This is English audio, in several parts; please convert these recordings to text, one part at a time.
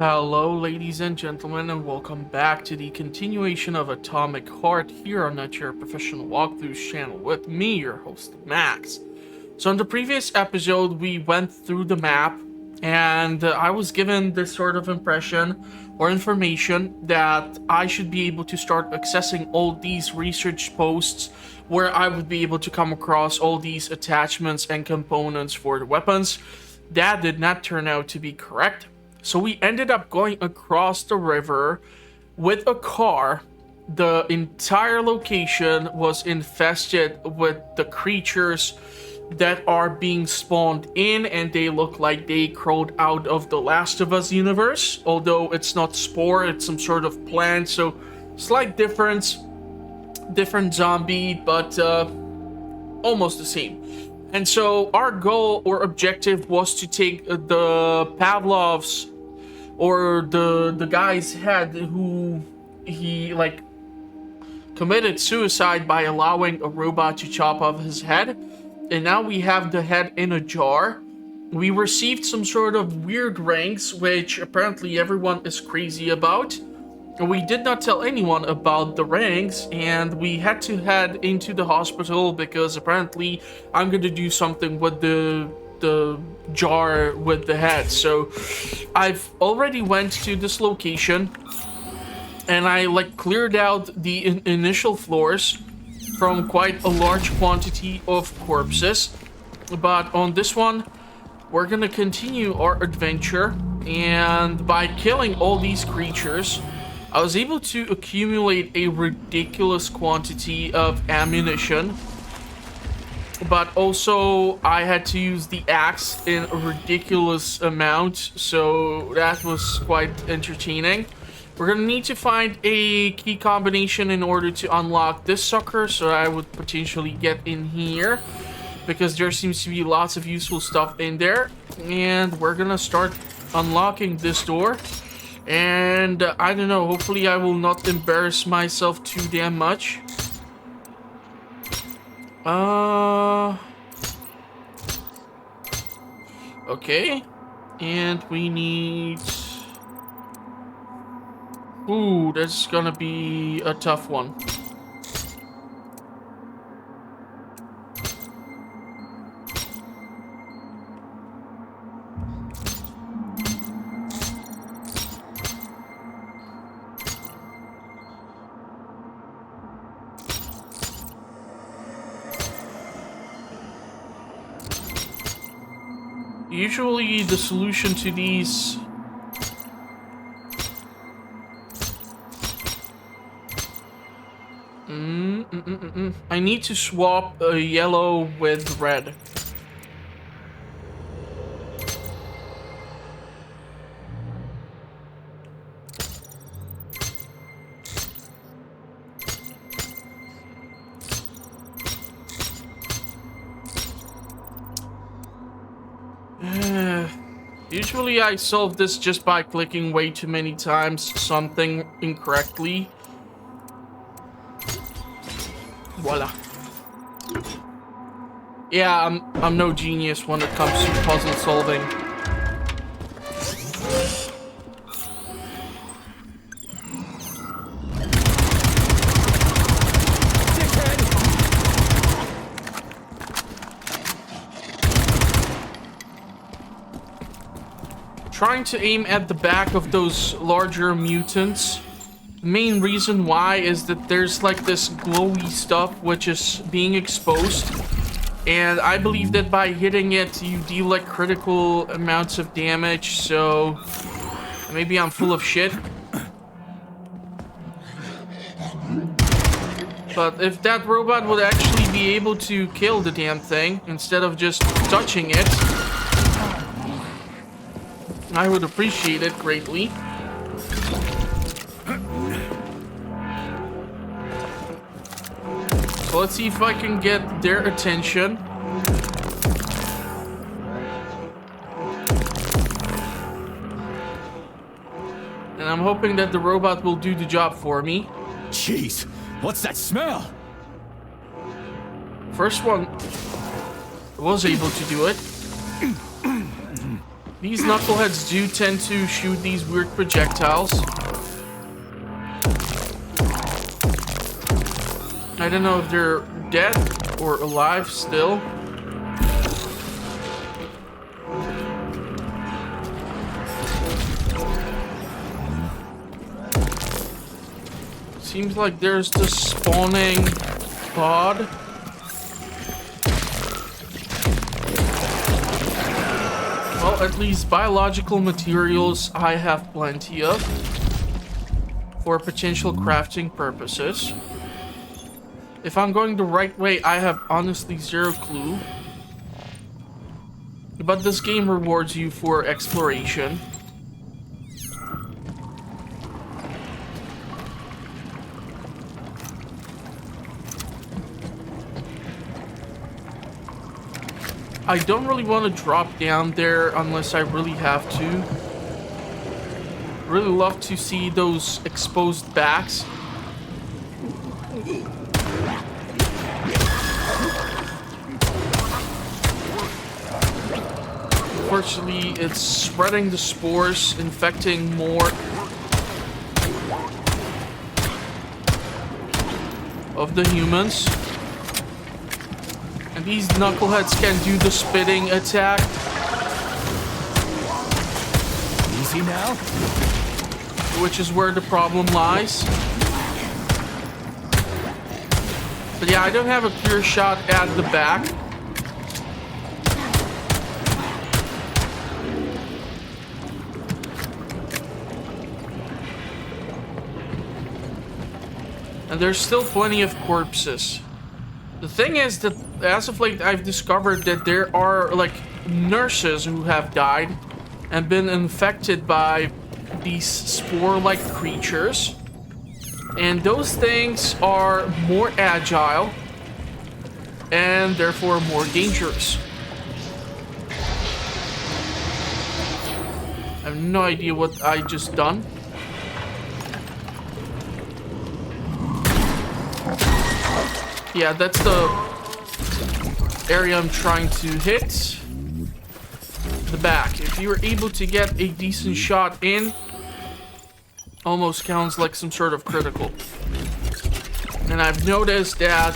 Hello, ladies and gentlemen, and welcome back to the continuation of Atomic Heart here on your Professional Walkthroughs channel with me, your host, Max. So in the previous episode, we went through the map, and I was given this sort of impression or information that I should be able to start accessing all these research posts where I would be able to come across all these attachments and components for the weapons. That did not turn out to be correct. So we ended up going across the river with a car. The entire location was infested with the creatures that are being spawned in, and they look like they crawled out of the Last of Us universe. Although it's not spore, it's some sort of plant, so slight difference. Different zombie, but almost the same. And so our goal or objective was to take the Pavlov's or the guy's head who he like committed suicide by allowing a robot to chop off his head. And now we have the head in a jar. We received some sort of weird ranks, which apparently everyone is crazy about. We did not tell anyone about the ranks, and we had to head into the hospital because apparently I'm going to do something with the jar with the head. So I've already went to this location, and I cleared out the initial floors from quite a large quantity of corpses. But on this one, we're going to continue our adventure, and by killing all these creatures, I was able to accumulate a ridiculous quantity of ammunition, but also I had to use the axe in a ridiculous amount, so that was quite entertaining. We're gonna need to find a key combination in order to unlock this sucker, so I would potentially get in here, because there seems to be lots of useful stuff in there. And we're gonna start unlocking this door. And I don't know, hopefully I will not embarrass myself too damn much. Okay. And we need... Ooh, that's gonna be a tough one. Usually the solution to these... I need to swap a yellow with red. Usually I solve this just by clicking way too many times something incorrectly. Voila. Yeah, I'm no genius when it comes to puzzle solving. Trying to aim at the back of those larger mutants. The main reason why is that there's like this glowy stuff which is being exposed, and I believe that by hitting it you deal like critical amounts of damage. So maybe I'm full of shit, but if that robot would actually be able to kill the damn thing instead of just touching it, I would appreciate it greatly. So let's see if I can get their attention. And I'm hoping that the robot will do the job for me. Jeez, what's that smell? First one was able to do it. These knuckleheads do tend to shoot these weird projectiles. I don't know if they're dead or alive still. Seems like there's the spawning pod. Well, at least biological materials I have plenty of for potential crafting purposes. If I'm going the right way, I have honestly zero clue. But this game rewards you for exploration. I don't really want to drop down there unless I really have to. Really love to see those exposed backs. Unfortunately, it's spreading the spores, infecting more of the humans. And these knuckleheads can do the spitting attack. Easy now. Which is where the problem lies. But yeah, I don't have a clear shot at the back. And there's still plenty of corpses. The thing is that as of late I've discovered that there are like nurses who have died and been infected by these spore-like creatures. And those things are more agile and therefore more dangerous. I have no idea what I just done. Yeah, that's the area I'm trying to hit. The back. If you were able to get a decent shot in, almost counts like some sort of critical. And I've noticed that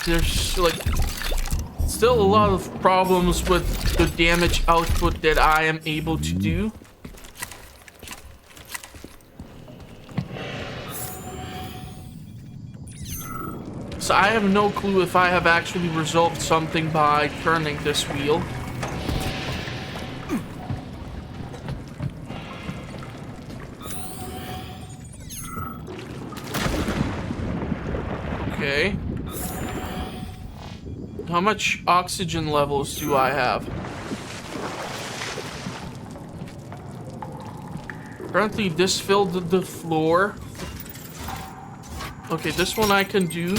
there's like still a lot of problems with the damage output that I am able to do. So I have no clue if I have actually resolved something by turning this wheel. Okay. How much oxygen levels do I have? Apparently this filled the floor. Okay, this one I can do.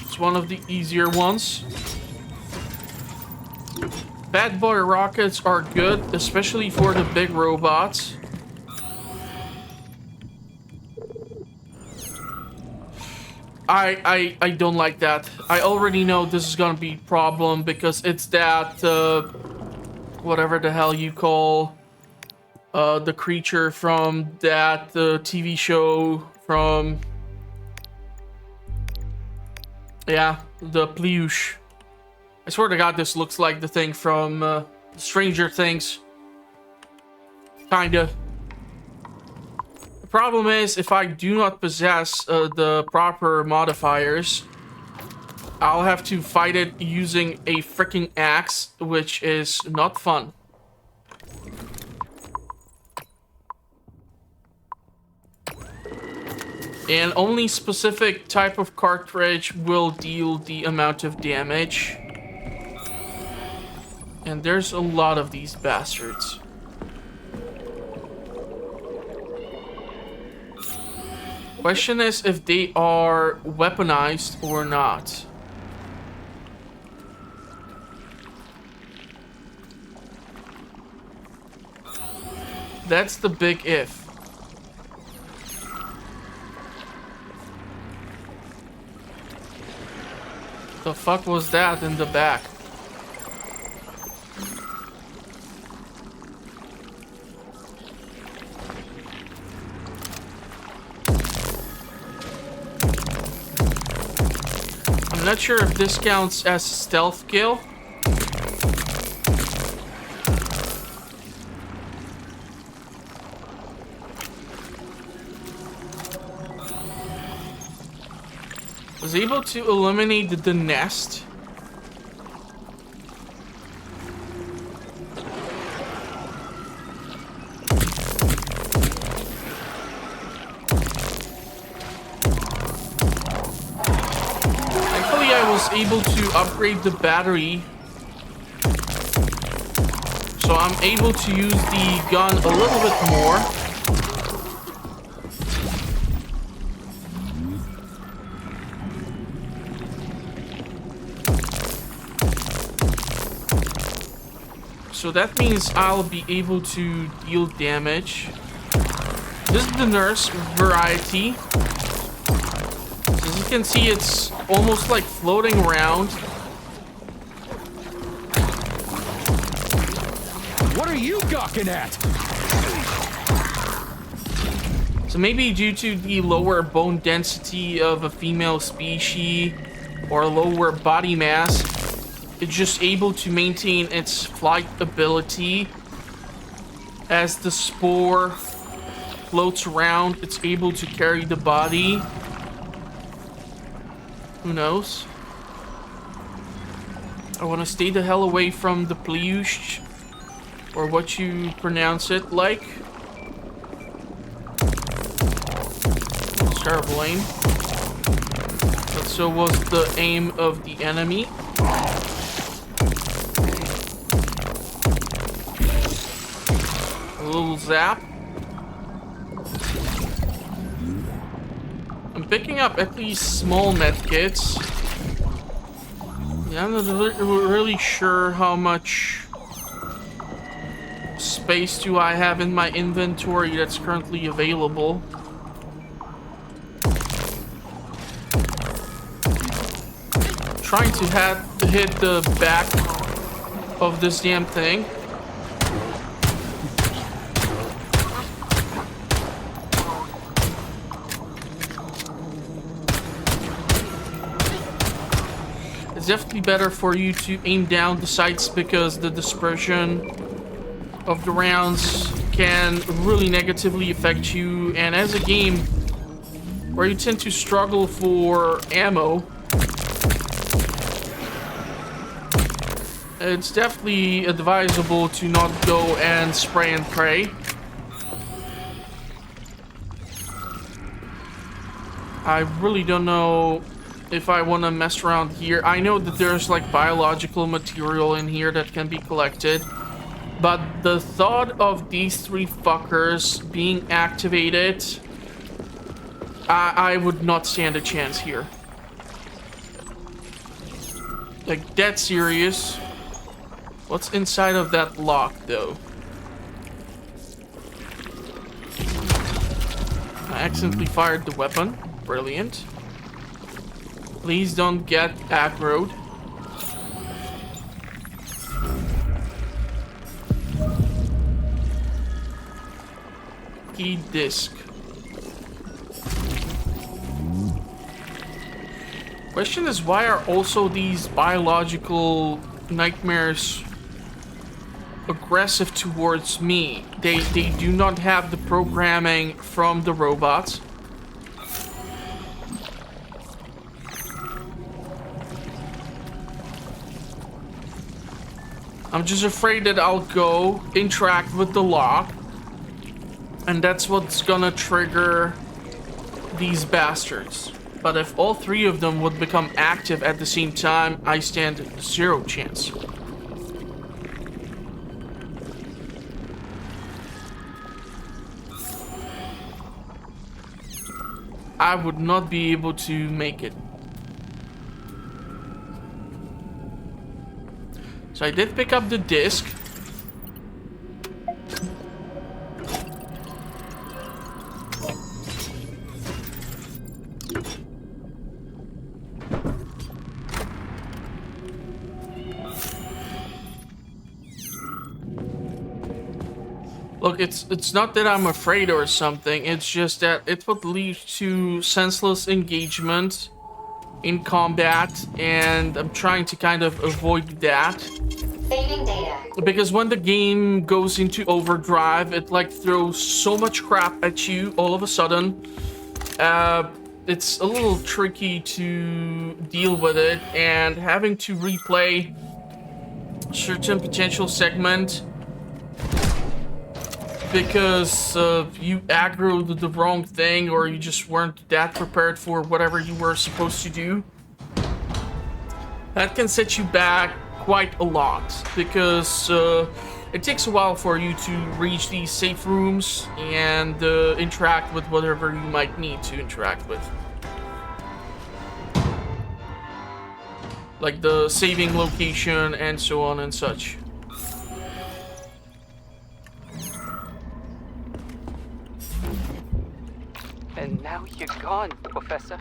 It's one of the easier ones. Bad boy rockets are good, especially for the big robots. I don't like that. I already know this is gonna be a problem because it's that whatever the hell you call the creature from that TV show from the Pleuche. I swear to God, this looks like the thing from Stranger Things. Kinda. The problem is, if I do not possess the proper modifiers, I'll have to fight it using a freaking axe, which is not fun. And only specific type of cartridge will deal the amount of damage. And there's a lot of these bastards. Question is if they are weaponized or not. That's the big if. The fuck was that in the back? I'm not sure if this counts as stealth kill. Was able to eliminate the nest. Thankfully, I was able to upgrade the battery, so I'm able to use the gun a little bit more. So that means I'll be able to deal damage. This is the nurse variety. As you can see, it's almost like floating around. What are you gawking at? So maybe due to the lower bone density of a female species or lower body mass, it's just able to maintain its flight ability. As the spore floats around, it's able to carry the body. Who knows? I want to stay the hell away from the pleuche, or what you pronounce it like. Terrible aim. But so was the aim of the enemy. A little zap. I'm picking up at least small medkits. Yeah, I'm not really sure how much space do I have in my inventory that's currently available. Trying to hit the back of this damn thing. It's definitely better for you to aim down the sights because the dispersion of the rounds can really negatively affect you, and as a game where you tend to struggle for ammo, it's definitely advisable to not go and spray and pray. I really don't know if I want to mess around here. I know that there's like biological material in here that can be collected, but the thought of these three fuckers being activated, I would not stand a chance here. Like, dead serious. What's inside of that lock, though? I accidentally fired the weapon. Brilliant. Please don't get aggroed. Key disc. Question is, why are also these biological nightmares aggressive towards me? They do not have the programming from the robots. I'm just afraid that I'll go interact with the lock, and that's what's gonna trigger these bastards. But if all three of them would become active at the same time, I stand zero chance. I would not be able to make it. So I did pick up the disc. Look, it's not that I'm afraid or something, it's just that it would lead to senseless engagement in combat, and I'm trying to kind of avoid that. Saving data. Because when the game goes into overdrive, it like throws so much crap at you all of a sudden. It's a little tricky to deal with it, and having to replay certain potential segment because you aggroed the wrong thing, or you just weren't that prepared for whatever you were supposed to do. That can set you back quite a lot, because it takes a while for you to reach these safe rooms and interact with whatever you might need to interact with. Like the saving location and so on and such. And now you're gone, Professor.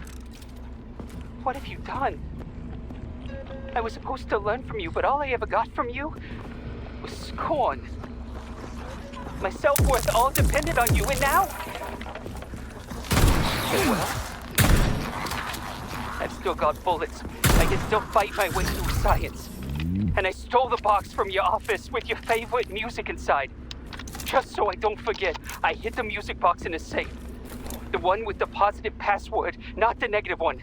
What have you done? I was supposed to learn from you, but all I ever got from you was scorn. My self-worth all depended on you, and now... Oh well. I've still got bullets. I can still fight my way through science. And I stole the box from your office with your favorite music inside. Just so I don't forget, I hid the music box in a safe. The one with the positive password, not the negative one.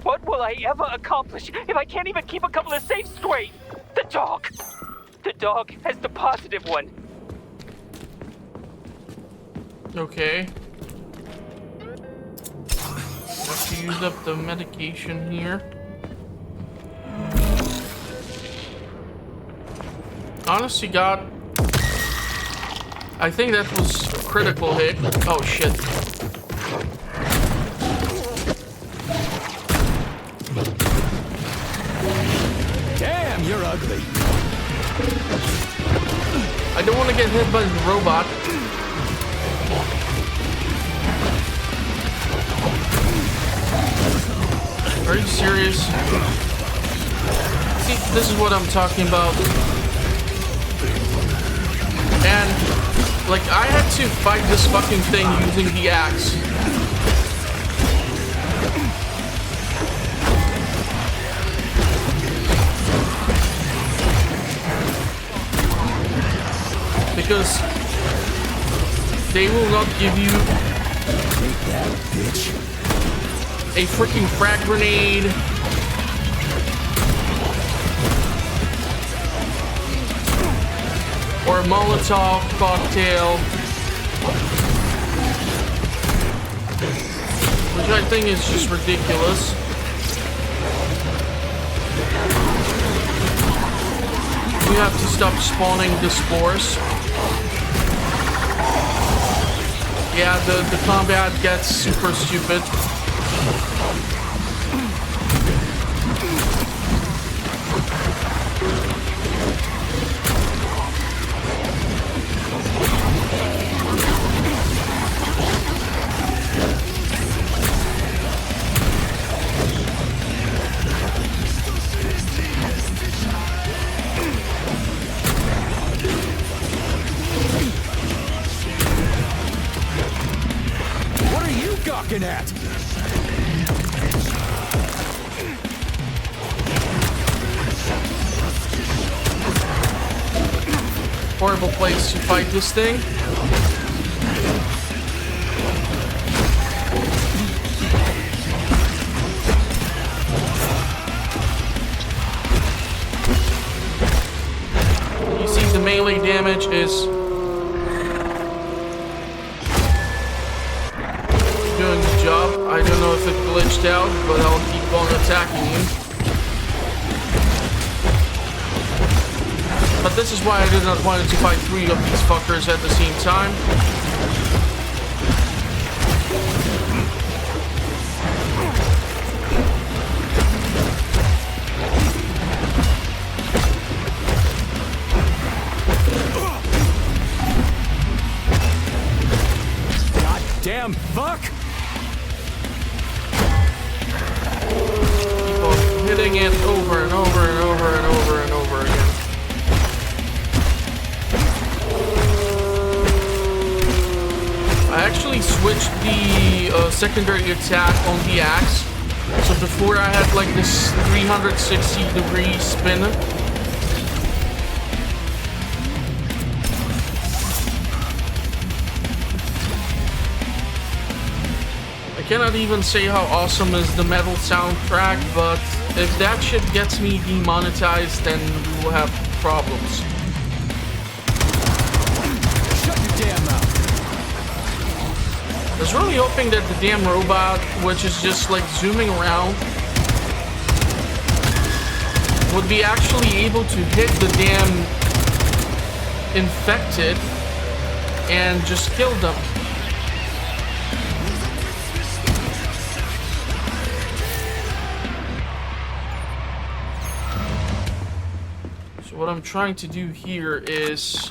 What will I ever accomplish if I can't even keep a couple of safes straight? The dog! The dog has the positive one. Okay. Have to use up the medication here. Honestly, God, I think that was a critical hit. Oh shit. Damn, you're ugly. I don't want to get hit by the robot. Are you serious? See, this is what I'm talking about. And, like, I had to fight this fucking thing using the axe. Because they will not give you a freaking frag grenade, or a Molotov cocktail, which I think is just ridiculous. We have to stop spawning the spores. Yeah, the combat gets super stupid. What are you gawking at? Horrible place to fight this thing. You see, the melee damage is doing the job. I don't know if it glitched out, but I'll keep on attacking you. But this is why I did not want to fight 3 of these fuckers at the same time. Goddamn fuck! Keep on hitting it over and over and over and over and over again. I actually switched the secondary attack on the axe So before I had like this 360-degree spin. I cannot even say how awesome is the metal soundtrack, but if that shit gets me demonetized, then we will have problems. Shut your damn mouth. I was really hoping that the damn robot, which is just like zooming around, would be actually able to hit the damn infected and just kill them. So what I'm trying to do here is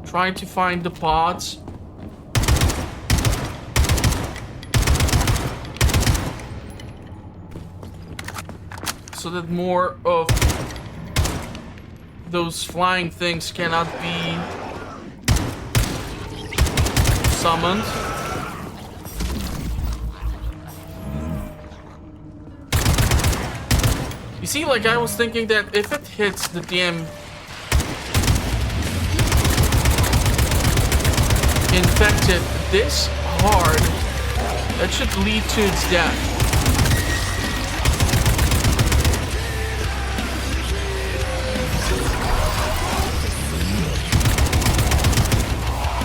trying to find the pods. So that more of those flying things cannot be summoned. You see, like I was thinking that if it hits the damn infected this hard, that should lead to its death.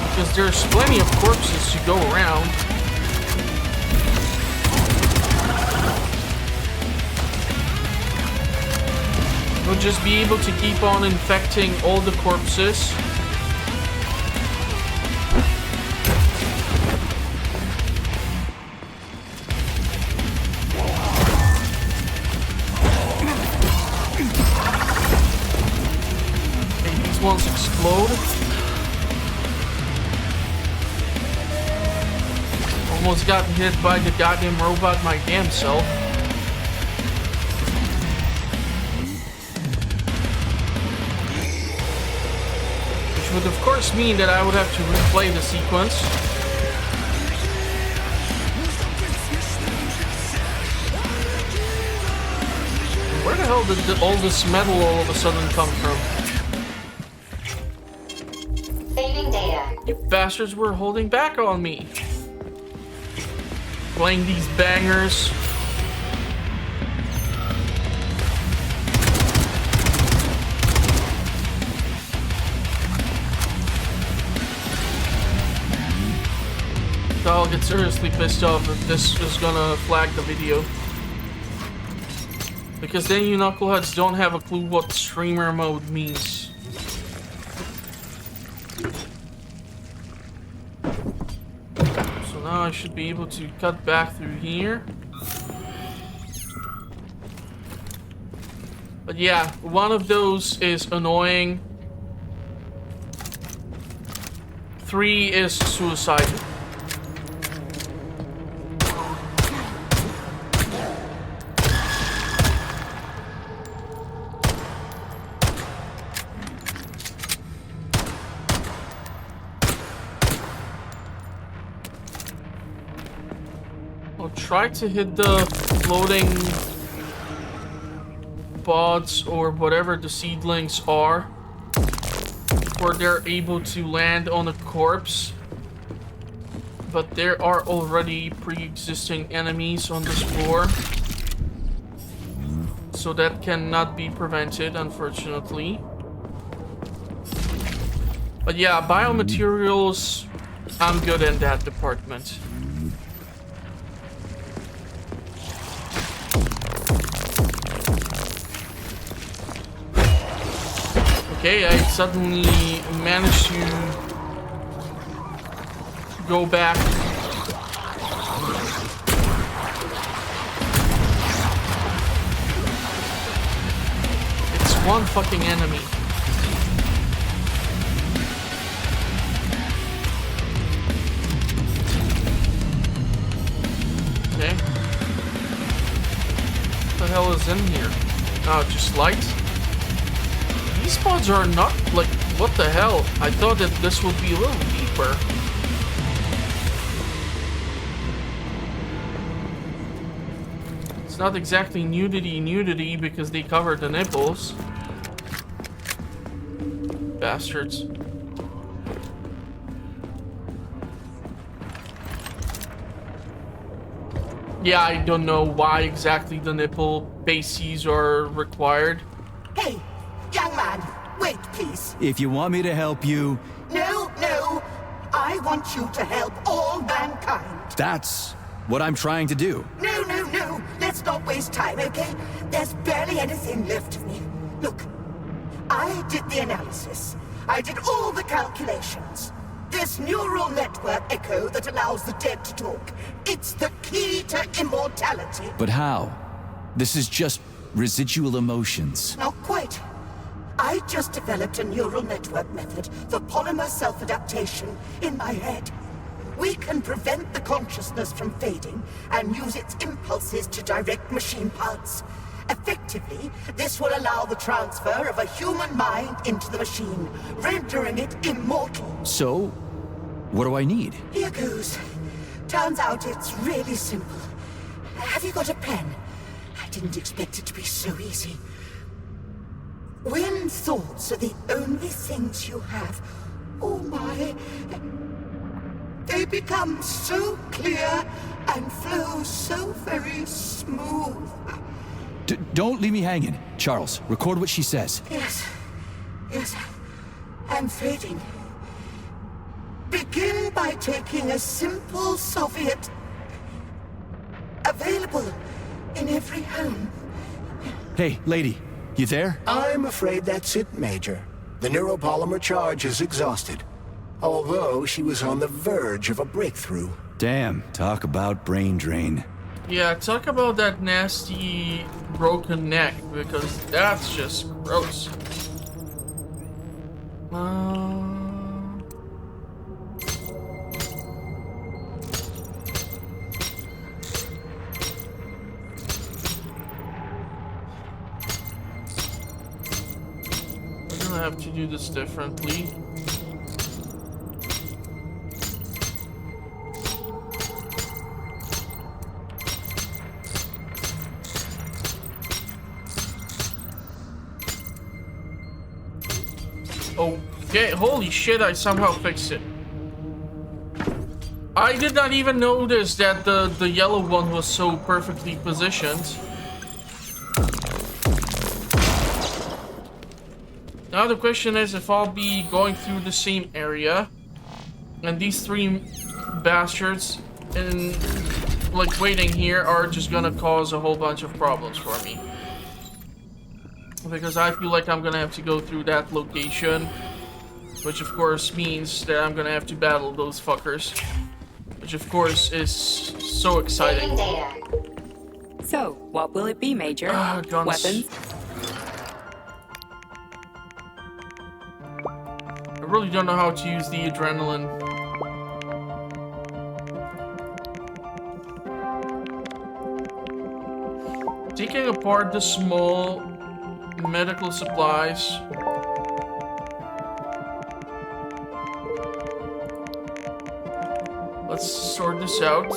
Because there's plenty of corpses to go around. We'll just be able to keep on infecting all the corpses. Okay, these ones explode. Almost got hit by the goddamn robot my damn self. Which would of course mean that I would have to replay the sequence. Where the hell did all this metal all of a sudden come from? Saving data. You bastards were holding back on me. Playing these bangers. I'll get seriously pissed off if this is gonna flag the video. Because then you knuckleheads don't have a clue what streamer mode means. So now I should be able to cut back through here. But yeah, one of those is annoying. 3 is suicide. I'll try to hit the floating pods or whatever the seedlings are before they're able to land on a corpse. But there are already pre-existing enemies on this floor, so that cannot be prevented, unfortunately. But yeah, biomaterials, I'm good in that department. Okay, I suddenly managed to go back. It's one fucking enemy. Okay. What the hell is in here? Oh, just light? These pods are not, like, what the hell? I thought that this would be a little deeper. It's not exactly nudity because they covered the nipples. Bastards. Yeah, I don't know why exactly the nipple bases are required. Hey, young man, wait, please. If you want me to help you, No, no. I want you to help all mankind. that's what I'm trying to do. No, no, no. Let's not waste time, okay? There's barely anything left of me. Look, I did the analysis. I did all the calculations. This neural network echo that allows the dead to talk. It's the key to immortality. But how? This is just residual emotions. Not quite. I just developed a neural network method for polymer self-adaptation in my head. We can prevent the consciousness from fading and use its impulses to direct machine parts. Effectively, this will allow the transfer of a human mind into the machine, rendering it immortal. So, what do I need? Here goes. Turns out it's really simple. Have you got a pen? I didn't expect it to be so easy. When thoughts are the only things you have, oh my, they become so clear and flow so very smooth. Don't leave me hanging. Charles, record what she says. Yes, yes, I'm fading. Begin by taking a simple Soviet, available in every home. Hey, lady, you there? I'm afraid that's it, Major. The neuropolymer charge is exhausted. Although she was on the verge of a breakthrough. Damn, talk about brain drain. Yeah, talk about that nasty broken neck, because that's just gross. We're gonna have to do this differently. Okay, holy shit, I somehow fixed it. I did not even notice that the yellow one was so perfectly positioned. Now the question is if I'll be going through the same area and these three bastards and like waiting here are just gonna cause a whole bunch of problems for me. Because I feel like I'm gonna have to go through that location, which of course means that I'm gonna have to battle those fuckers, which of course is so exciting. Saving data. So, what will it be, Major? Guns. Weapons? I really don't know how to use the adrenaline. Taking apart the small medical supplies. Let's sort this out.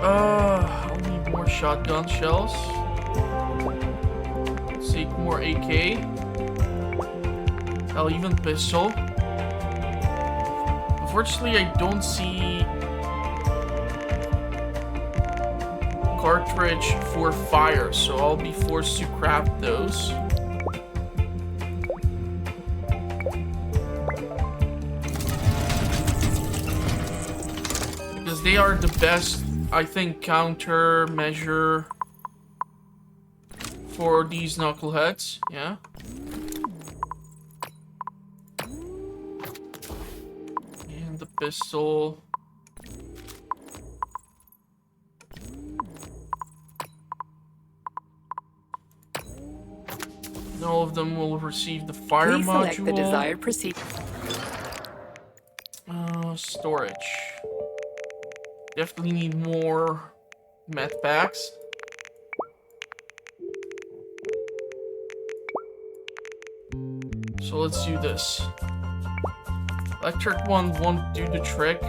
I'll need more shotgun shells. Let's take more AK. Hell, even pistol. Unfortunately, I don't see cartridge for fire, so I'll be forced to craft those. Because they are the best, I think, countermeasure for these knuckleheads, yeah. And the pistol. And all of them will receive the fire Please select module. the desired procedure. Storage. Definitely need more med packs. So let's do this. Electric one won't do the trick.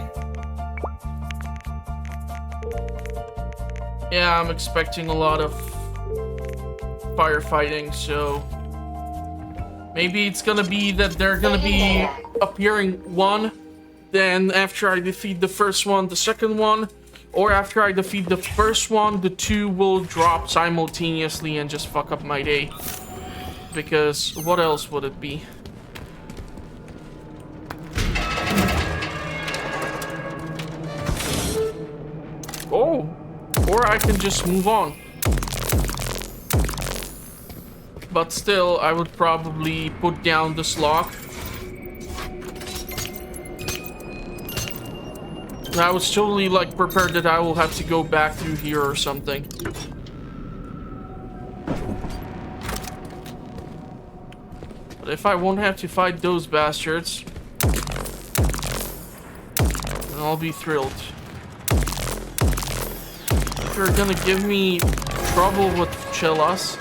Yeah, I'm expecting a lot of firefighting, so maybe it's gonna be that they're gonna be appearing one, then after I defeat the first one, the second one, or after I defeat the first one, the two will drop simultaneously and just fuck up my day. Because what else would it be? Oh! Or I can just move on. But still, I would probably put down this lock. I was totally like prepared that I will have to go back through here or something. But if I won't have to fight those bastards, then I'll be thrilled. If you're gonna give me trouble with Chillas,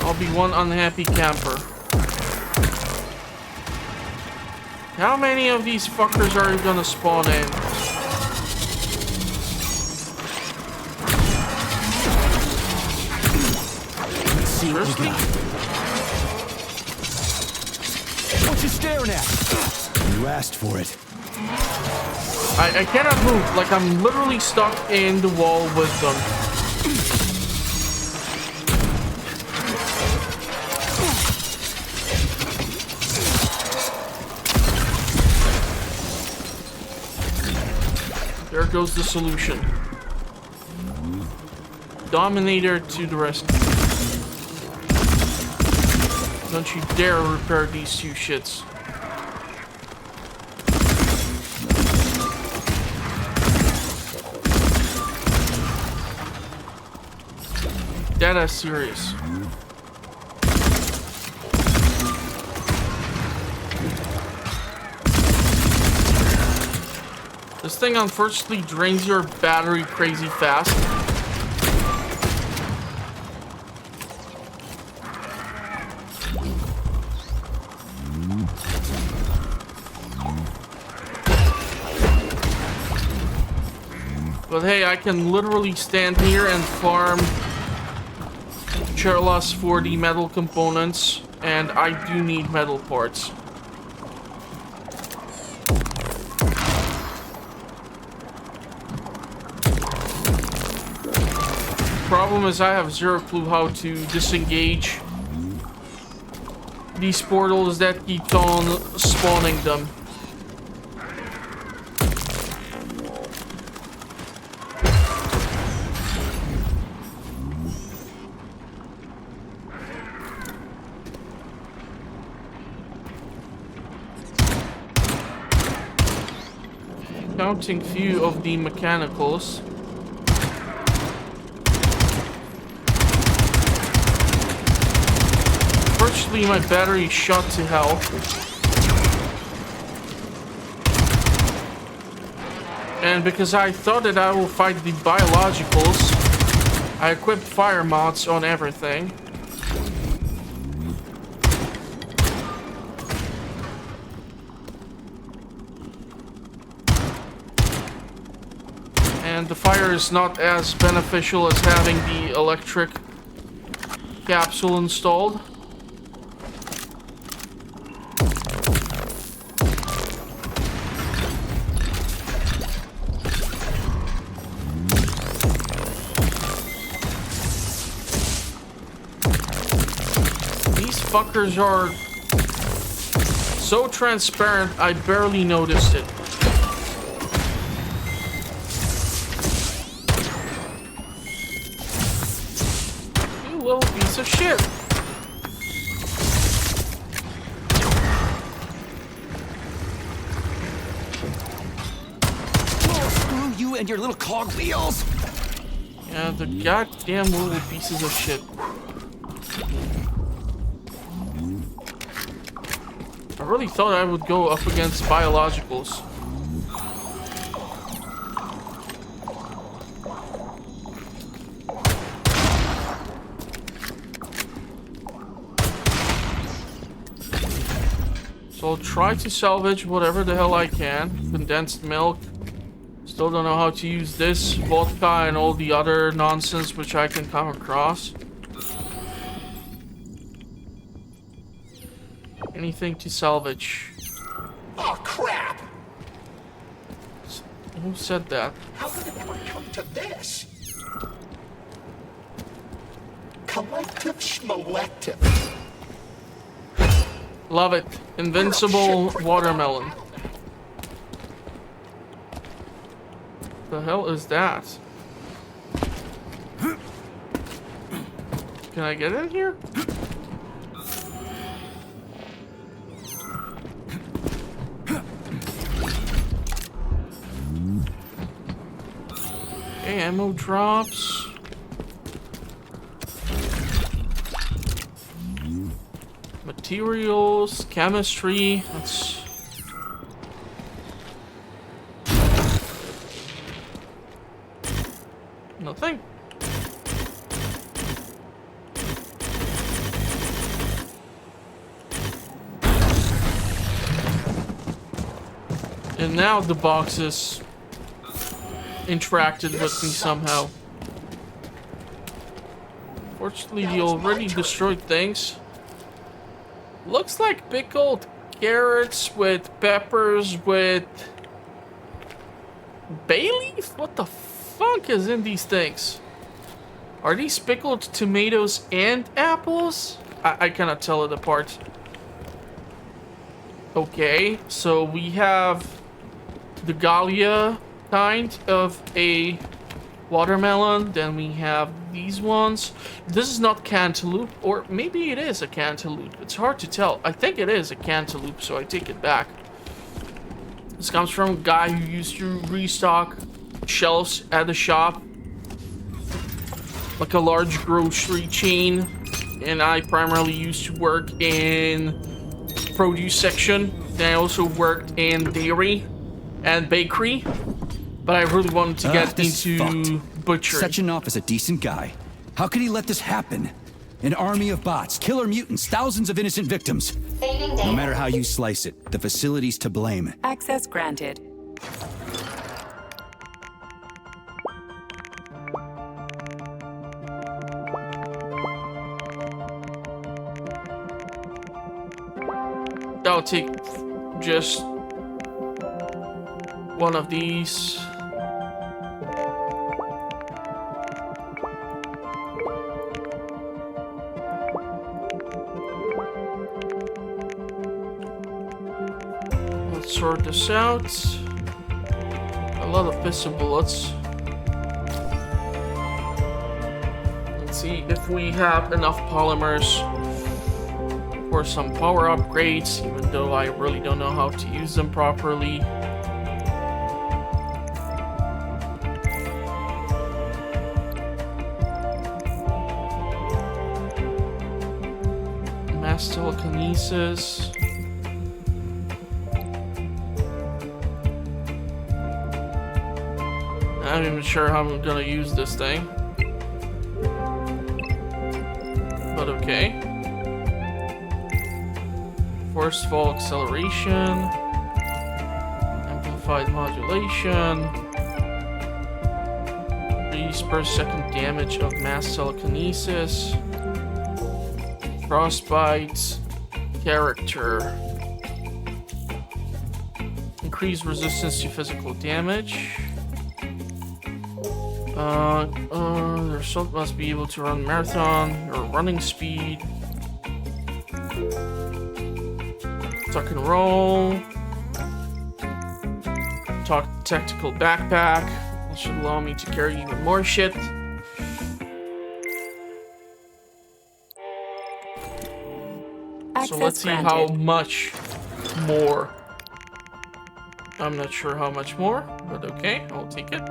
I'll be one unhappy camper. How many of these fuckers are you gonna spawn in? Seriously? What you staring at? You asked for it. I cannot move. Like, I'm literally stuck in the wall with them. There goes the solution. Dominator to the rescue. Don't you dare repair these two shits. That is serious. This thing unfortunately drains your battery crazy fast. But hey, I can literally stand here and farm Cherlas for the metal components, and I do need metal parts. Problem is I have zero clue how to disengage these portals that keep on spawning them. Counting few of the mechanicals. Unfortunately, my battery is shot to hell. And because I thought that I will fight the biologicals, I equipped fire mods on everything. And the fire is not as beneficial as having the electric capsule installed. These fuckers are so transparent, I barely noticed it. Little piece of shit. Oh, screw you and your little cog wheels. Yeah, the goddamn little pieces of shit. I really thought I would go up against biologicals. So I'll try to salvage whatever the hell I can. Condensed milk. Still don't know how to use this vodka and all the other nonsense which I can come across. Anything to salvage. Oh, crap! Who said that? How did it ever come to this? Collective schmolective. Love it. Invincible watermelon. The hell is that? Can I get in here? Okay, ammo drops. Materials, chemistry. That's nothing. And now the boxes interacted with me somehow. Fortunately, he already destroyed things. Looks like pickled carrots with peppers with bay leaf? What the fuck is in these things? Are these pickled tomatoes and apples? I cannot tell it apart. Okay, so we have the Gallia kind of a watermelon. Then we have these ones. This is not cantaloupe, or maybe it is a cantaloupe. It's hard to tell. I think it is a cantaloupe, so I take it back. This comes from a guy who used to restock shelves at the shop, like a large grocery chain, and I primarily used to work in produce section. Then I also worked in dairy and bakery, but I really wanted to get into butchery. Sectioning off as a decent guy. How could he let this happen? An army of bots, killer mutants, thousands of innocent victims. Saving data. No matter how you slice it, the facility's to blame. Access granted. I'll take just one of these. Let's sort this out. A lot of pistol bullets. Let's see if we have enough polymers for some power upgrades, even though I really don't know how to use them properly. Mass telekinesis. I'm not even sure how I'm gonna use this thing, but okay. Force fall acceleration, amplified modulation, 3 per second damage of mass telekinesis, frostbite, character, increased resistance to physical damage. The result must be able to run marathon or running speed. Tuck and roll. Tactical backpack. That should allow me to carry even more shit. So let's see how much more. I'm not sure how much more, but okay, I'll take it.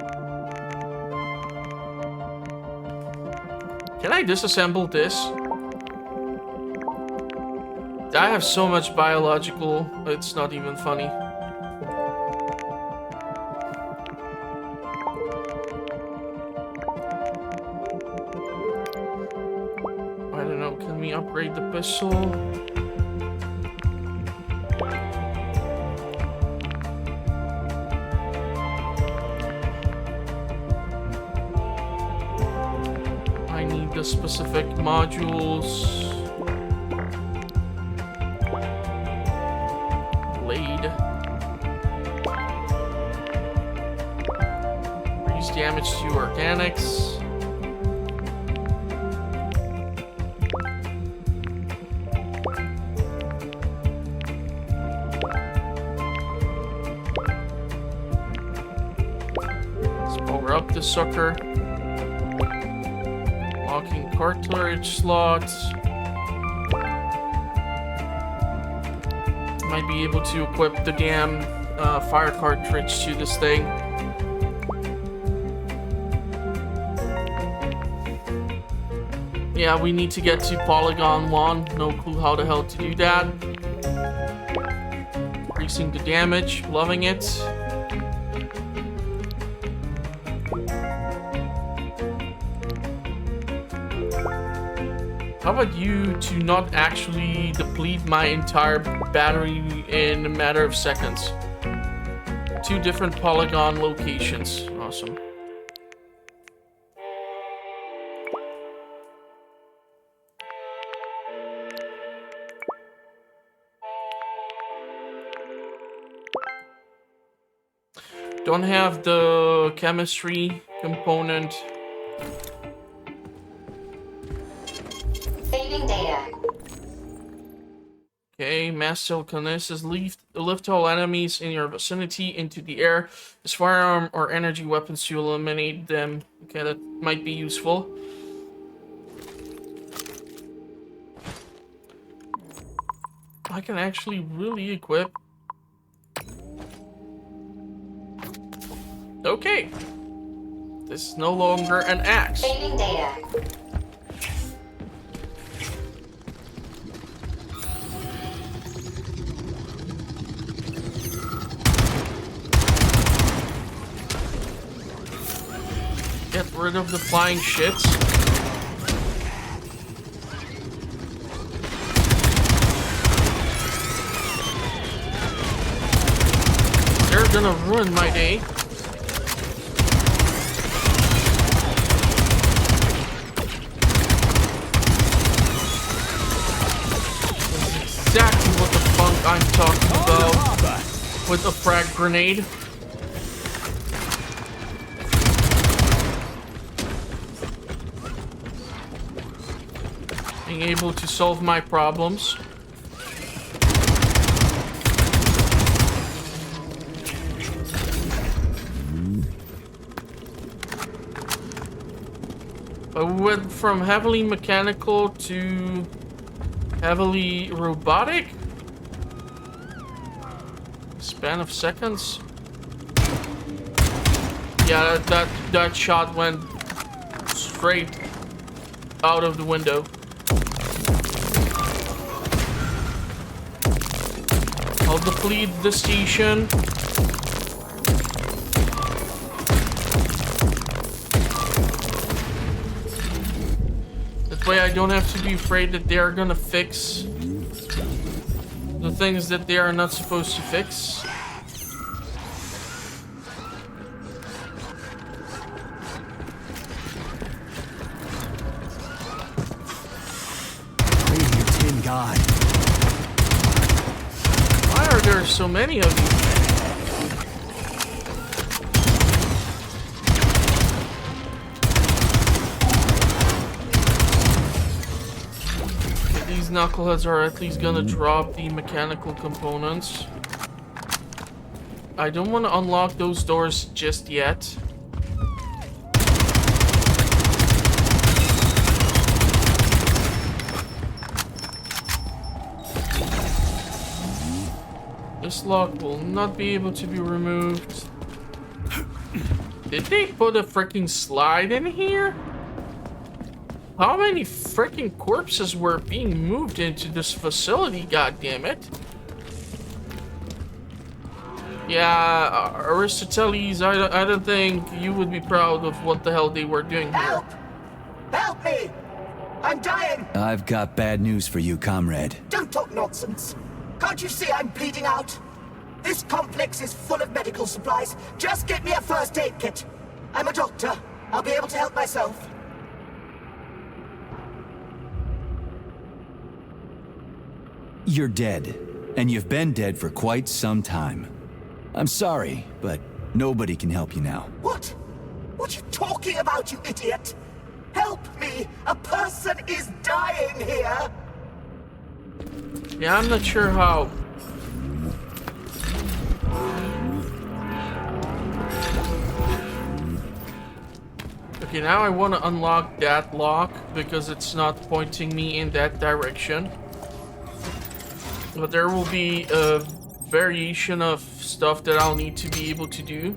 Can I disassemble this? I have so much biological, it's not even funny. I don't know, can we upgrade the pistol? the specific modules. Blade. Reduce damage to organics. Up the sucker. Locking cartridge slots. Might be able to equip the damn fire cartridge to this thing. Yeah, we need to get to Polygon 1. No clue how the hell to do that. Increasing the damage. Loving it. How about you to not actually deplete my entire battery in a matter of seconds? 2 different polygon locations. Awesome. Don't have the chemistry component. Saving data. Okay, mass telekinesis. Lift all enemies in your vicinity into the air. Use firearm or energy weapons to eliminate them. Okay, that might be useful. I can actually really equip. Okay. This is no longer an axe. Saving data. Get rid of the flying shits. They're gonna ruin my day. Exactly what the fuck I'm talking about with a frag grenade. Being able to solve my problems. I went from heavily mechanical to heavily robotic. Span of seconds. Yeah, that shot went straight out of the window. I'll deplete the station. That way I don't have to be afraid that they are gonna fix the things that they are not supposed to fix. Radio Tin God. Why are there so many of you? These knuckleheads are at least gonna drop the mechanical components. I don't want to unlock those doors just yet. This lock will not be able to be removed. Did they put a freaking slide in here? How many freaking corpses were being moved into this facility, goddammit? Yeah, Aristoteles, I don't think you would be proud of what the hell they were doing here. Help! Help me! I'm dying! I've got bad news for you, comrade. Don't talk nonsense. Can't you see I'm bleeding out? This complex is full of medical supplies. Just get me a first aid kit. I'm a doctor. I'll be able to help myself. You're dead, and you've been dead for quite some time. I'm sorry, but nobody can help you now. What? What are you talking about, you idiot? Help me! A person is dying here! Yeah, I'm not sure how. Okay, now I want to unlock that lock because it's not pointing me in that direction. But there will be a variation of stuff that I'll need to be able to do.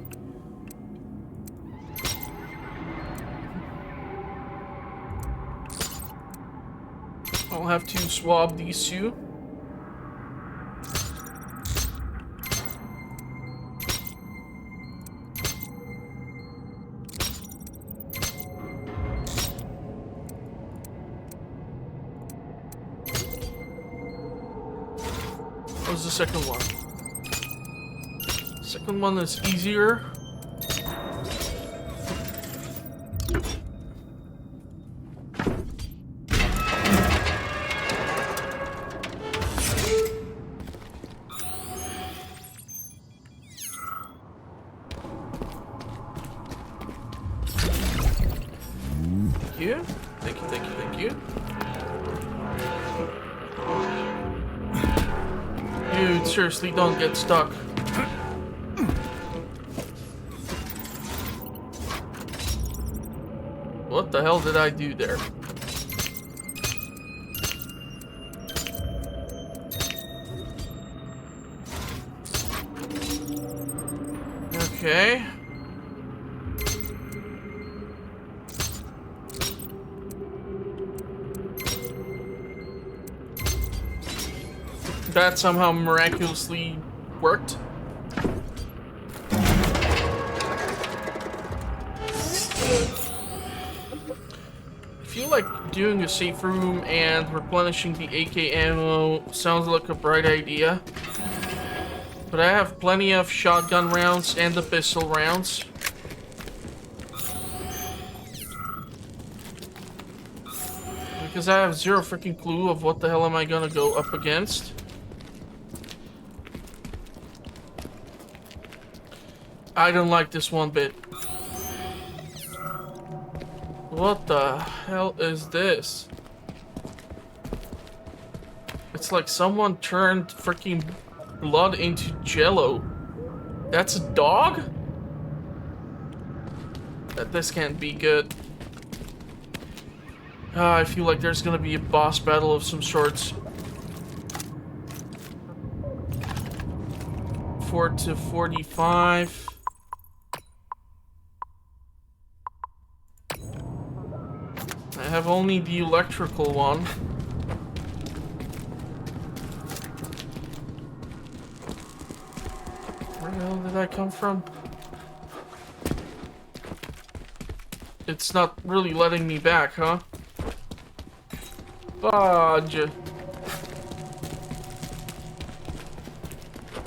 I'll have to swap these two. What's the second one? Second one is easier. Thank you. Thank you, thank you, thank you. Dude, seriously, don't get stuck. What the hell did I do there? Okay. That somehow miraculously worked. I feel like doing a safe room and replenishing the AK ammo sounds like a bright idea. But I have plenty of shotgun rounds and the pistol rounds. Because I have zero freaking clue of what the hell am I gonna go up against. I don't like this one bit. What the hell is this? It's like someone turned freaking blood into jello. That's a dog? This can't be good. I feel like there's gonna be a boss battle of some sorts. 4 to 45. I have only the electrical one. Where the hell did I come from? It's not really letting me back, huh? Fudge.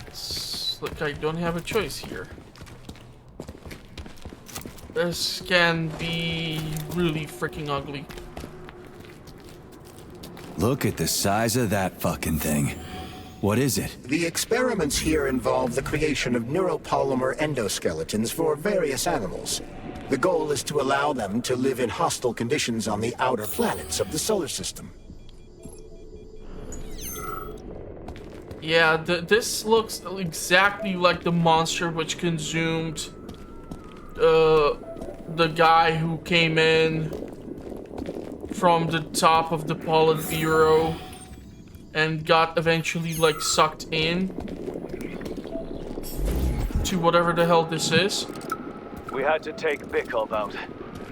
It's like I don't have a choice here. This can be really freaking ugly. Look at the size of that fucking thing. What is it? The experiments here involve the creation of neuropolymer endoskeletons for various animals. The goal is to allow them to live in hostile conditions on the outer planets of the solar system. Yeah, this looks exactly like the monster which consumed the guy who came in from the top of the Politburo and got eventually like sucked in to whatever the hell this is. We had to take Bikov out.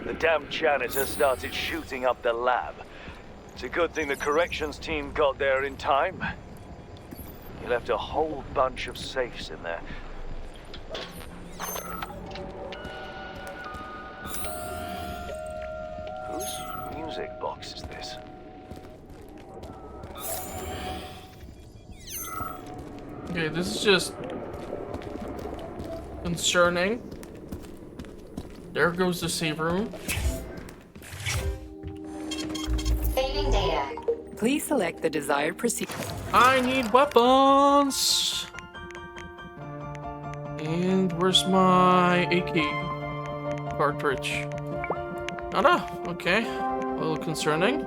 The damn janitor started shooting up the lab. It's a good thing the corrections team got there in time. He left a whole bunch of safes in there. Whose music box is this? Okay, this is just concerning. There goes the save room. Saving data. Please select the desired procedure. I need weapons. And where's my AK cartridge? Nada. Okay. A little concerning.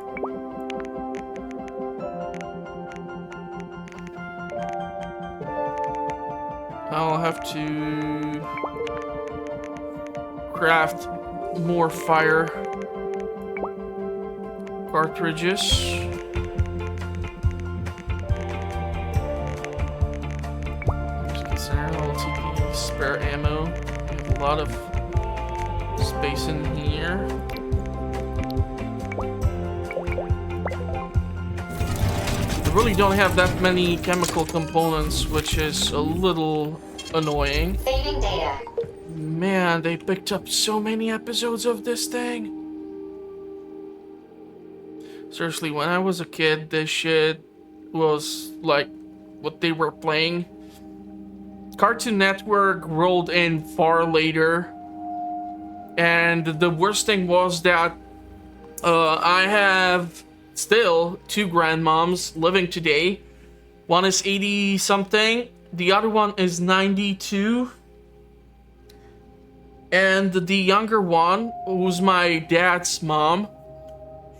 I'll have to craft more fire cartridges. I'll take the spare ammo. We have a lot of space in here. I really don't have that many chemical components, which is a little annoying. Saving data. Man, they picked up so many episodes of this thing. Seriously, when I was a kid, this shit was like what they were playing. Cartoon Network rolled in far later. And the worst thing was that I have still 2 grandmoms living today. One is 80 something. The other one is 92. And the younger one, who's my dad's mom,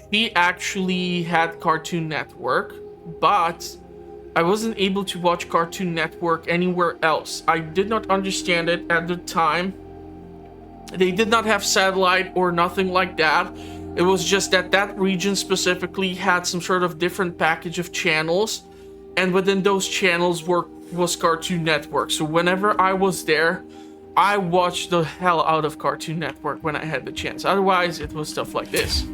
she actually had Cartoon Network, but I wasn't able to watch Cartoon Network anywhere else. I did not understand it at the time. They did not have satellite or nothing like that. It was just that that region specifically had some sort of different package of channels, and within those channels was Cartoon Network. So whenever I was there, I watched the hell out of Cartoon Network when I had the chance. Otherwise, it was stuff like this.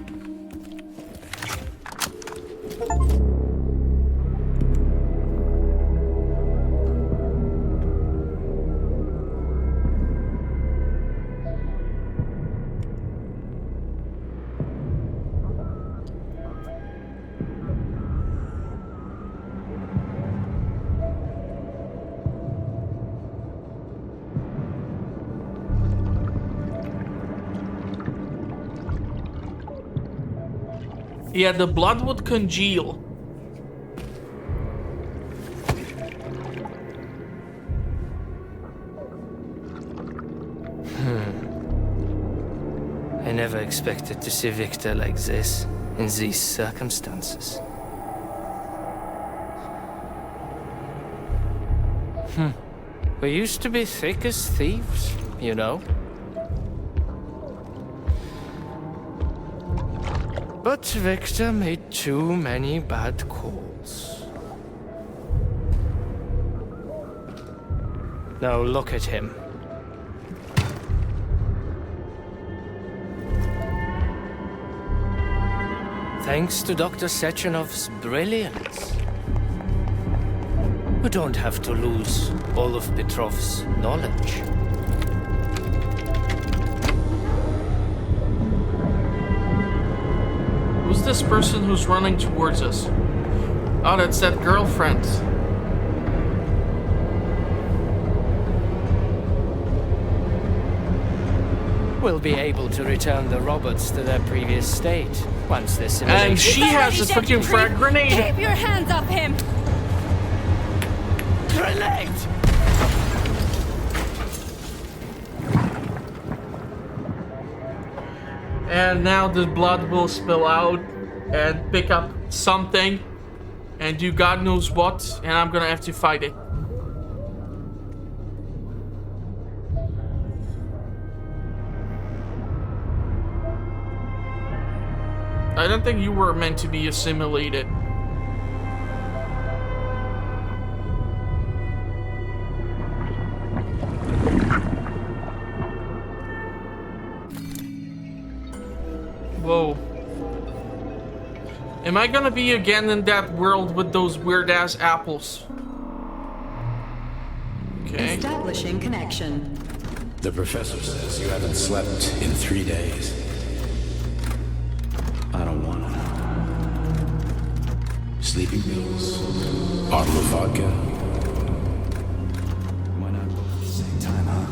Yeah, the blood would congeal. I never expected to see Victor like this, in these circumstances. We used to be thick as thieves, you know? But Victor made too many bad calls. Now look at him. Thanks to Dr. Sechenov's brilliance, we don't have to lose all of Petrov's knowledge. Who's this person who's running towards us? Oh, that's that girlfriend. We'll be able to return the robots to their previous state once this simulation... And she has a freaking frag grenade! Keep your hands off him! Grenade! And now the blood will spill out and pick up something and do God knows what, and I'm gonna have to fight it. I don't think you were meant to be assimilated. Whoa. Am I gonna be again in that world with those weird-ass apples? Okay. Establishing connection. The professor says you haven't slept in 3 days. I don't want to know. Sleeping pills, bottle of vodka. Why not both at the same time, huh?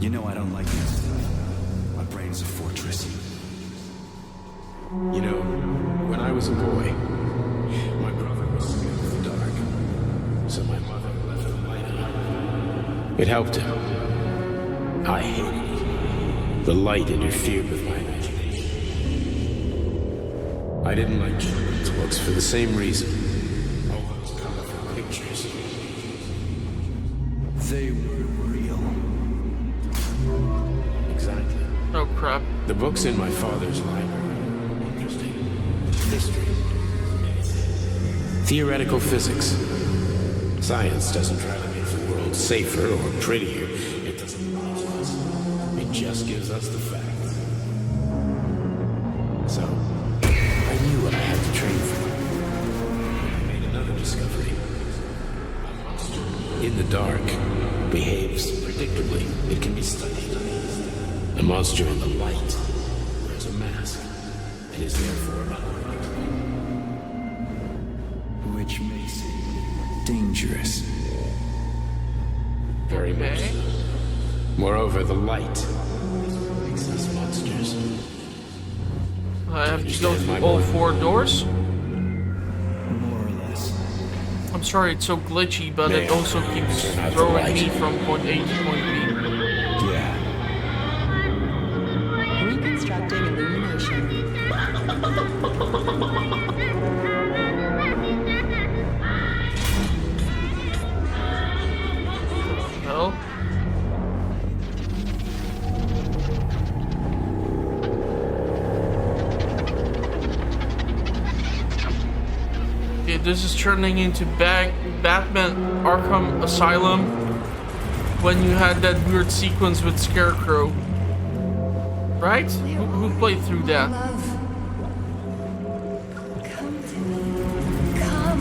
You know I don't like this. My brain's a fortress. You know, when I was a boy, my brother was scared of the dark. It helped him. I hated it. The light interfered with my imagination. I didn't like children's books for the same reason. All those colorful pictures. They were real. Exactly. Oh crap. The books in my father's library were interesting. History. Theoretical physics. Science doesn't try to make the world safer or prettier. It doesn't lie to us. It just gives us the facts. So, I knew what I had to train for. I made another discovery. A monster in the dark behaves predictably. It can be studied. A monster in the light wears a mask and is therefore unavoidable. Which makes it dangerous. Very much so. Moreover, the light makes us monsters. I have to go through all 4 doors? More or less. I'm sorry it's so glitchy, but it also keeps throwing me from point A to point B. Yeah. Reconstructing illumination. Hell? Okay, this is turning into Batman Arkham Asylum when you had that weird sequence with Scarecrow. Right? Who played through that? Love. Come to me. Come.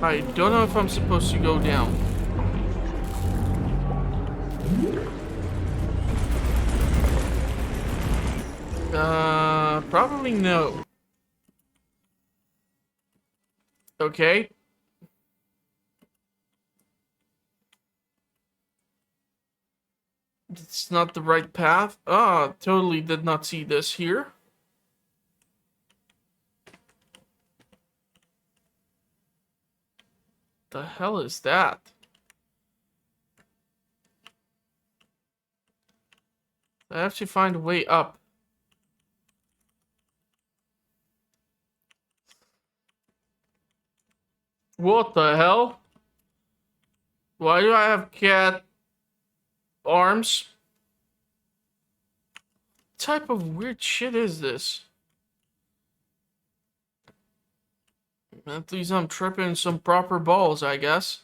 I don't know if I'm supposed to go down. Probably no. Okay. It's not the right path. Ah, totally did not see this here. The hell is that? I have to find a way up. What the hell? Why do I have cat arms? What type of weird shit is this? At least I'm tripping some proper balls, I guess.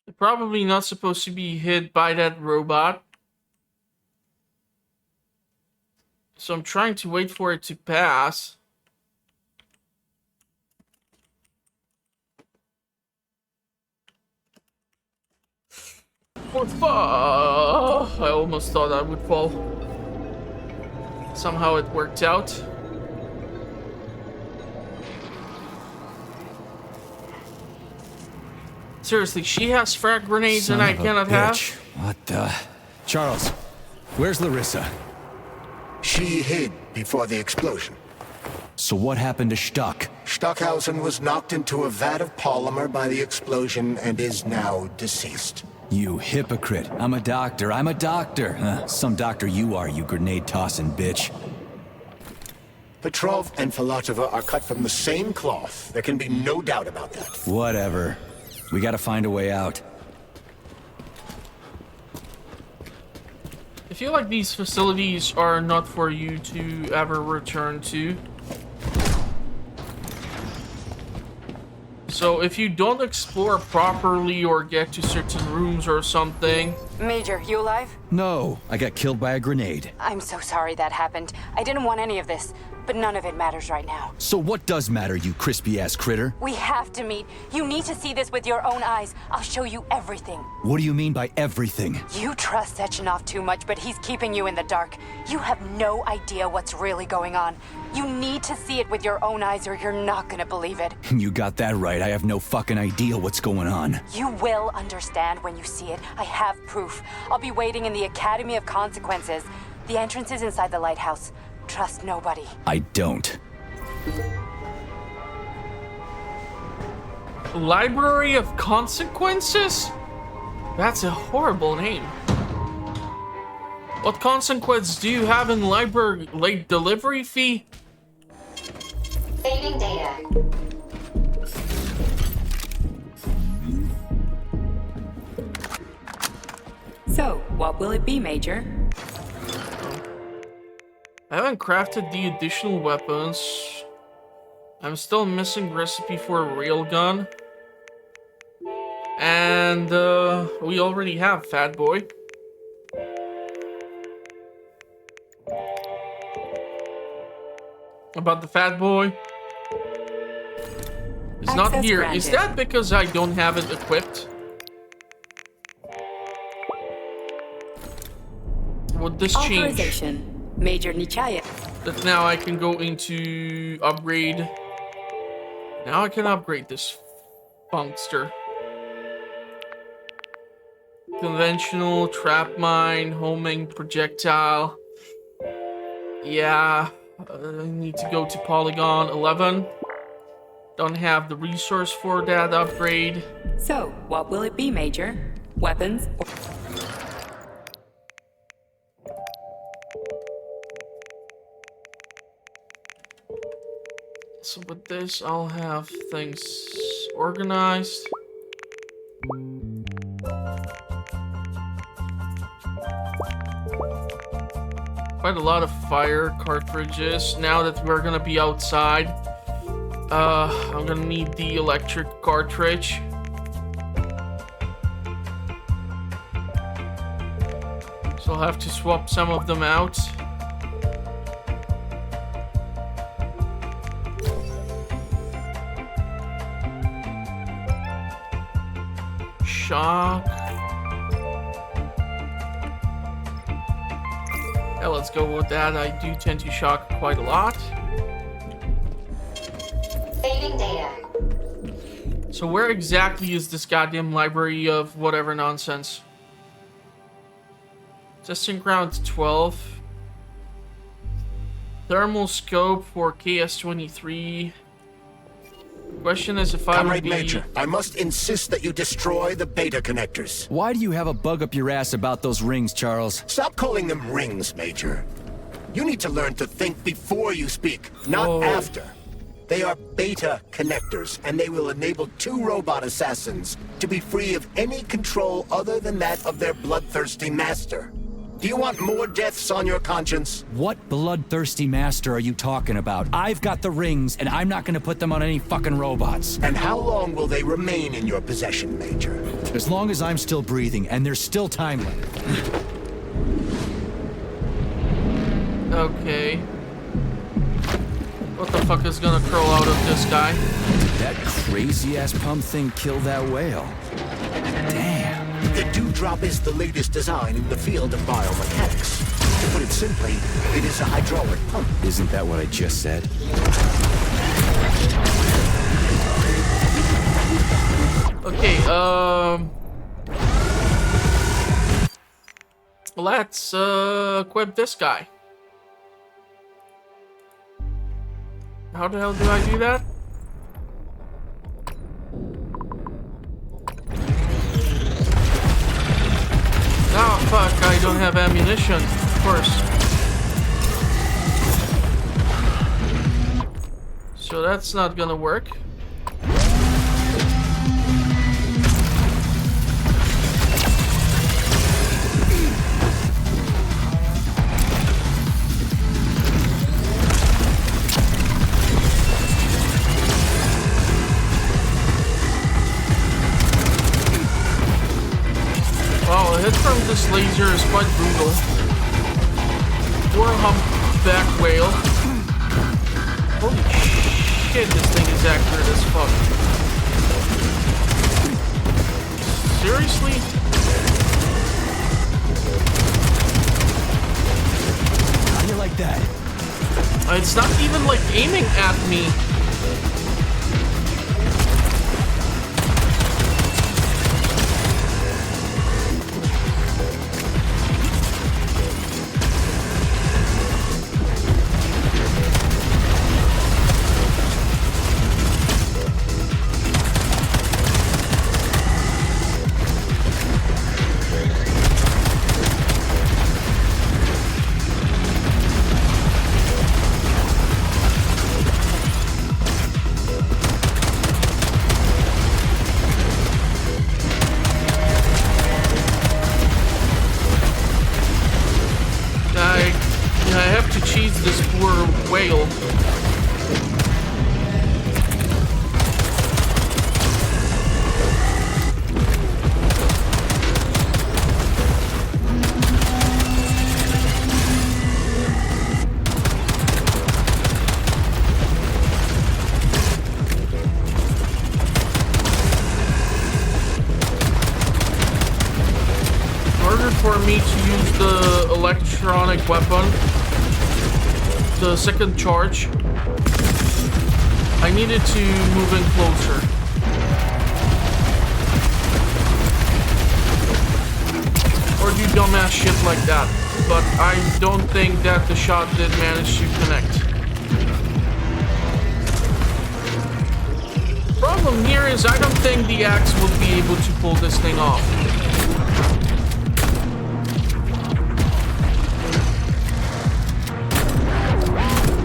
They're probably not supposed to be hit by that robot. So I'm trying to wait for it to pass. What the? I almost thought I would fall. Somehow it worked out. Seriously, she has frag grenades and I cannot have? What the? Charles, where's Larissa? She hid before the explosion. So what happened to Stuck? Stockhausen was knocked into a vat of polymer by the explosion and is now deceased. You hypocrite. I'm a doctor. I'm a doctor. Some doctor you are, you grenade-tossing bitch. Petrov and Filatova are cut from the same cloth. There can be no doubt about that. Whatever. We gotta find a way out. I feel like these facilities are not for you to ever return to. So if you don't explore properly or get to certain rooms or something... Major, you alive? No, I got killed by a grenade. I'm so sorry that happened. I didn't want any of this, but none of it matters right now. So what does matter, you crispy-ass critter? We have to meet. You need to see this with your own eyes. I'll show you everything. What do you mean by everything? You trust Sechenov too much, but he's keeping you in the dark. You have no idea what's really going on. You need to see it with your own eyes or you're not gonna believe it. You got that right. I have no fucking idea what's going on. You will understand when you see it. I have proof. I'll be waiting in the Academy of Consequences. The entrance is inside the lighthouse. Trust nobody. I don't. Library of Consequences? That's a horrible name. What consequence do you have in library? Late delivery fee? Saving data. So, what will it be, Major? I haven't crafted the additional weapons. I'm still missing recipe for a railgun. And we already have Fat Boy. About the Fat Boy. It's not Access here. granted. Is that because I don't have it equipped? Would this change? Authorization. Major Nichayev. That now I can go into upgrade. Now I can upgrade this funkster. Conventional, trap mine, homing projectile. Yeah, I need to go to Polygon 11. Don't have the resource for that upgrade. So, what will it be, Major? Weapons or... So with this, I'll have things organized. Quite a lot of fire cartridges. Now that we're gonna be outside, I'm gonna need the electric cartridge. So I'll have to swap some of them out. Shock. Yeah, let's go with that. I do tend to shock quite a lot. Saving data. So where exactly is this goddamn library of whatever nonsense? Testing ground 12. Thermal scope for KS-23. Question is if I would Comrade be... Major, I must insist that you destroy the beta connectors. Why do you have a bug up your ass about those rings, Charles? Stop calling them rings, Major. You need to learn to think before you speak, not Oh. after. They are beta connectors, and they will enable 2 robot assassins to be free of any control other than that of their bloodthirsty master. Do you want more deaths on your conscience? What bloodthirsty master are you talking about? I've got the rings, and I'm not gonna put them on any fucking robots. And how long will they remain in your possession, Major? As long as I'm still breathing, and there's still time left. Okay. What the fuck is gonna crawl out of this guy? That crazy-ass pump thing killed that whale. Damn. The Dewdrop is the latest design in the field of biomechanics. To put it simply, it is a hydraulic pump. Isn't that what I just said? Okay, let's equip this guy. How the hell do I do that? Oh fuck, I don't have ammunition, of course. So that's not gonna work. laser is quite brutal. Or a humpback whale. Holy shit, this thing is accurate as fuck. Seriously? How do you like that? It's not even like aiming at me. I have to cheese this poor whale. In order for me to use the electronic weapon, the second charge, I needed to move in closer. Or do dumbass shit like that. But I don't think that the shot did manage to connect. Problem here is I don't think the axe will be able to pull this thing off.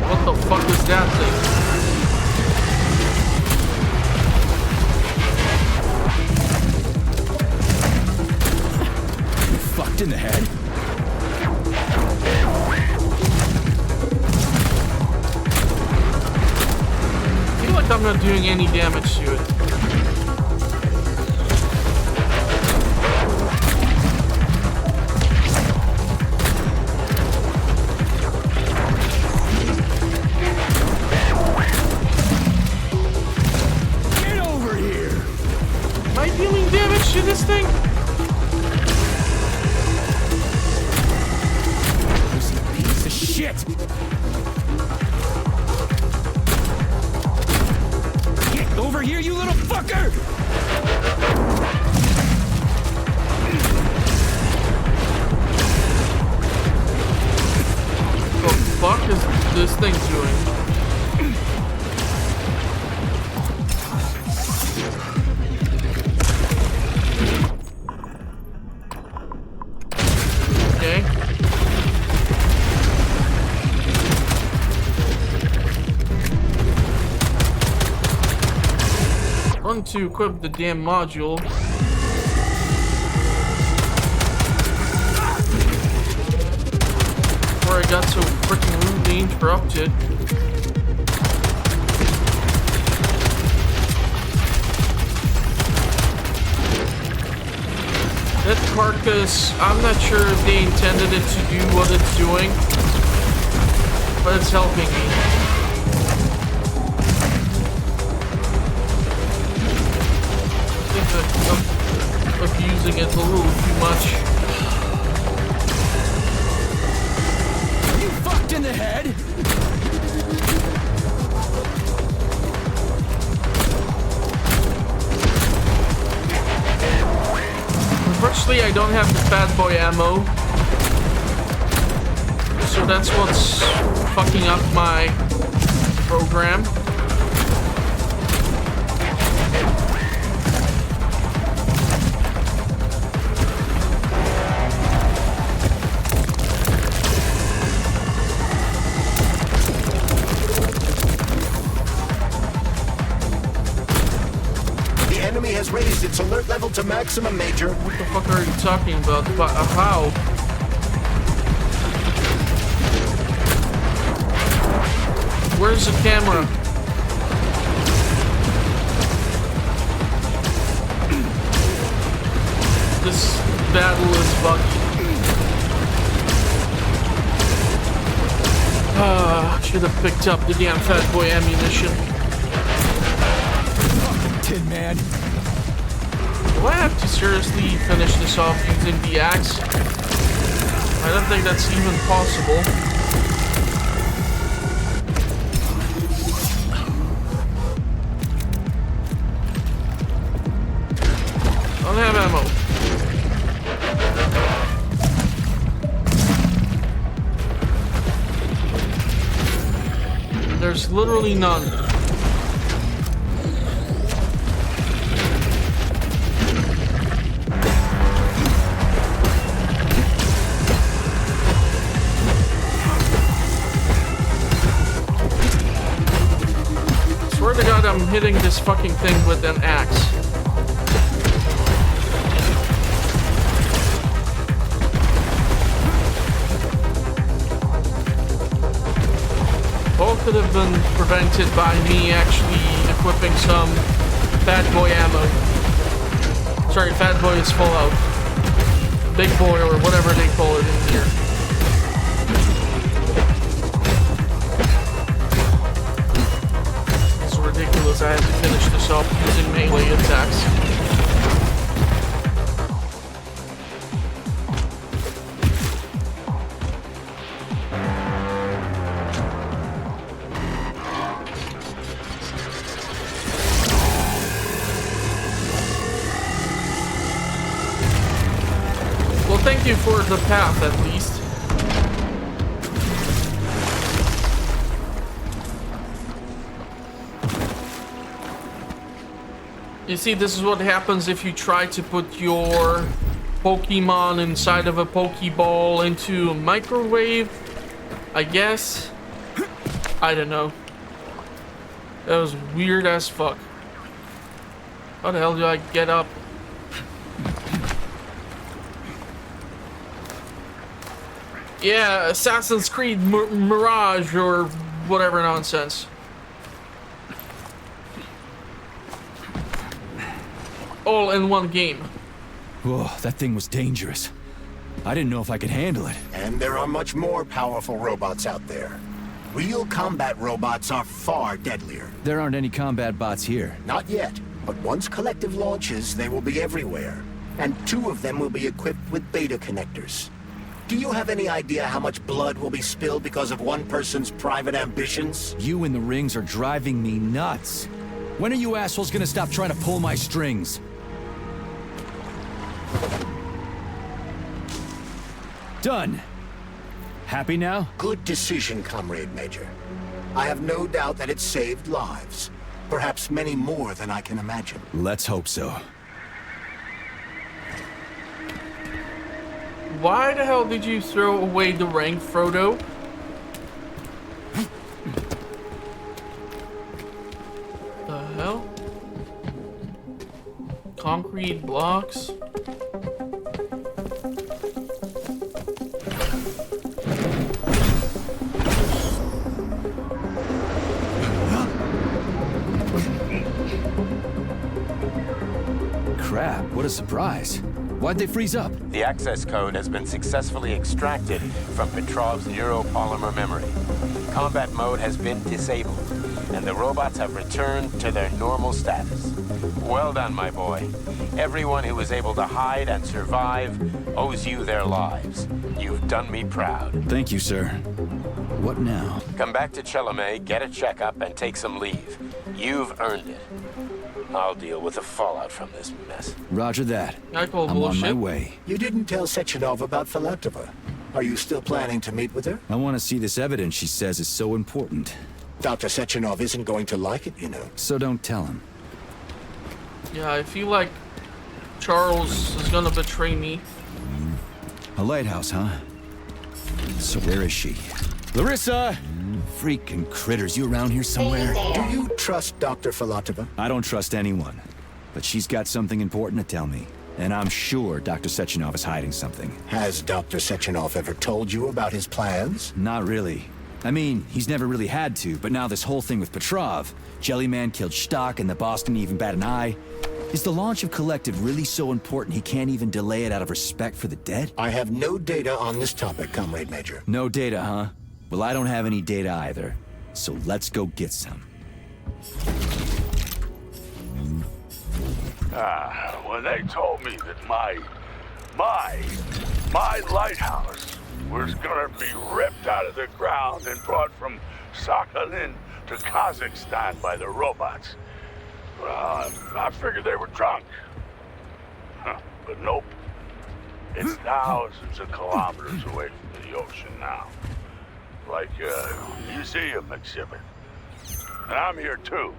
What the fuck is that thing? You fucked in the head? I feel like I'm not doing any damage to it. Dealing damage to this thing? Piece of shit! Get over here, you little fucker! What the fuck is this thing doing? To equip the damn module. Before I got so freaking rudely interrupted. That carcass, I'm not sure if they intended it to do what it's doing, but it's helping me. Abusing it a little too much. You fucked in the head? Unfortunately, I don't have the fat boy ammo, so that's what's fucking up my program. Has raised its alert level to maximum, Major. What the fuck are you talking about? How? Where's the camera? This battle is buggy. Should have picked up the damn fat boy ammunition. Tin Man. Do I have to seriously finish this off using the axe? I don't think that's even possible. I don't have ammo. There's literally none. Swear to God, I'm hitting this fucking thing with an axe. All could have been prevented by me actually equipping some Fat Boy ammo. Sorry, Fat Boy is full out. Big Boy or whatever they call it in here. It's ridiculous. I have to finish this off using melee attacks. Thank you for the path, at least. You see, this is what happens if you try to put your Pokemon inside of a Pokeball into a microwave, I guess. I don't know. That was weird as fuck. How the hell do I get up? Yeah, Assassin's Creed Mirage or whatever nonsense. All in one game. Whoa, that thing was dangerous. I didn't know if I could handle it. And there are much more powerful robots out there. Real combat robots are far deadlier. There aren't any combat bots here. Not yet, but once Kollective launches, they will be everywhere. And 2 of them will be equipped with beta connectors. Do you have any idea how much blood will be spilled because of one person's private ambitions? You and the rings are driving me nuts. When are you assholes gonna stop trying to pull my strings? Done. Happy now? Good decision, Comrade Major. I have no doubt that it saved lives. Perhaps many more than I can imagine. Let's hope so. Why the hell did you throw away the ring, Frodo? The hell? Concrete blocks? Crap, what a surprise. Why'd they freeze up? The access code has been successfully extracted from Petrov's neuropolymer memory. Combat mode has been disabled, and the robots have returned to their normal status. Well done, my boy. Everyone who was able to hide and survive owes you their lives. You've done me proud. Thank you, sir. What now? Come back to Chalamet, get a checkup, and take some leave. You've earned it. I'll deal with the fallout from this mess. Roger that. I call I'm bullshit. on my way. You didn't tell Sechenov about Kollective. Are you still planning to meet with her? I want to see this evidence she says is so important. Dr. Sechenov isn't going to like it, you know. So don't tell him. Yeah, I feel like Charles is gonna betray me. A lighthouse, huh? So where is she? Larissa! Freaking critters, you around here somewhere? Do you trust Dr. Kollective? I don't trust anyone. But she's got something important to tell me. And I'm sure Dr. Sechenov is hiding something. Has Dr. Sechenov ever told you about his plans? Not really. I mean, he's never really had to, but now this whole thing with Petrov, Jellyman killed Stock and the boss didn't even bat an eye. Is the launch of Kollective really so important he can't even delay it out of respect for the dead? I have no data on this topic, Comrade Major. No data, huh? Well, I don't have any data either, so let's go get some. When they told me that my lighthouse was gonna be ripped out of the ground and brought from Sakhalin to Kazakhstan by the robots, well, I figured they were drunk. But nope. It's thousands of kilometers away from the ocean now. Like a museum exhibit. And I'm here too.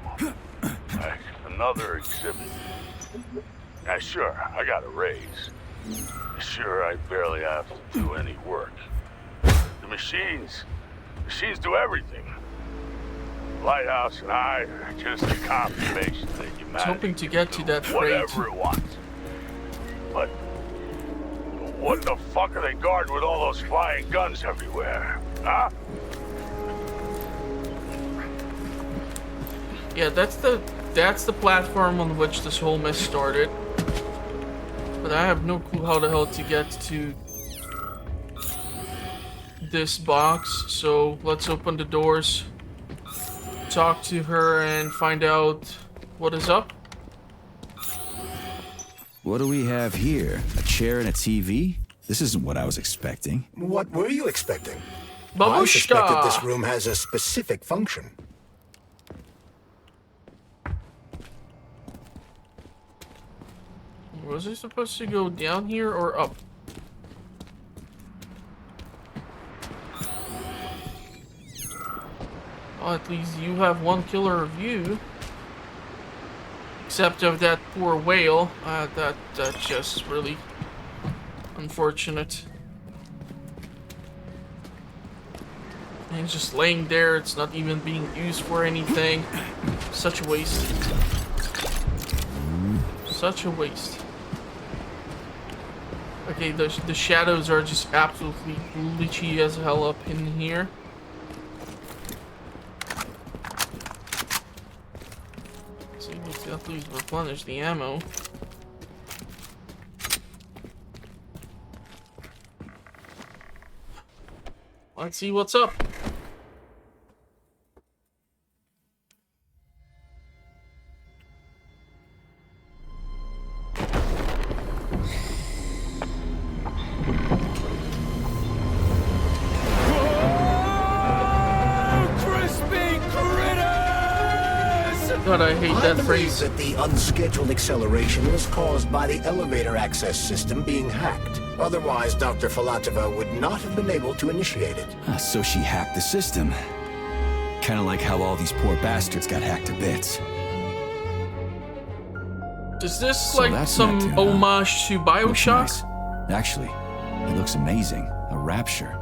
Like another exhibit. Now sure, I got a raise. Sure, I barely have to do any work. The machines do everything. Lighthouse and I are just a confirmation that humanity I was hoping to get to that whatever it wants. But what the fuck are they guarding with all those flying guns everywhere? Huh? Yeah, that's the platform on which this whole mess started. But I have no clue how the hell to get to this box, so let's open the doors, talk to her, and find out what is up. What do we have here? A chair and a TV? This isn't what I was expecting. What were you expecting? I Babushka! suspect that this room has a specific function. Was I supposed to go down here or up? Oh, at least you have one killer view. Except of that poor whale. That's just really unfortunate. And it's just laying there. It's not even being used for anything. Such a waste. Such a waste. Okay, the shadows are just absolutely glitchy as hell up in here. So we need to at least replenish the ammo. Let's see what's up. God, I hate that phrase. That the unscheduled acceleration was caused by the elevator access system being hacked. Otherwise, Dr. Kollective would not have been able to initiate it. So she hacked the system. Kinda like how all these poor bastards got hacked to bits. Is this So like that's some Neptune, homage to Looks Bioshock? nice. Actually, it looks amazing. A rapture.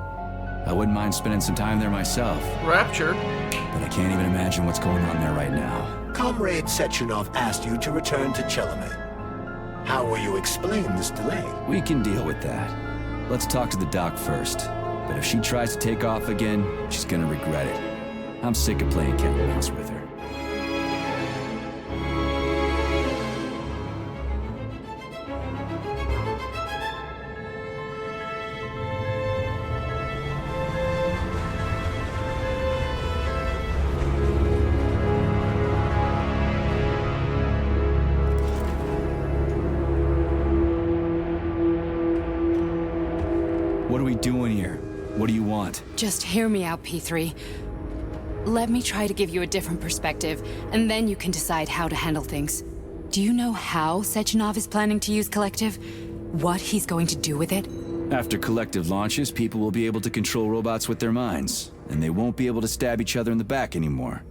I wouldn't mind spending some time there myself. Rapture? But I can't even imagine what's going on there right now. Comrade Sechenov asked you to return to Chelome. How will you explain this delay? We can deal with that. Let's talk to the doc first. But if she tries to take off again, she's gonna regret it. I'm sick of playing cat and mouse with her. What are we doing here? What do you want? Just hear me out, P3. Let me try to give you a different perspective, and then you can decide how to handle things. Do you know how Sechenov is planning to use Kollective? What he's going to do with it? After Kollective launches, people will be able to control robots with their minds, and they won't be able to stab each other in the back anymore.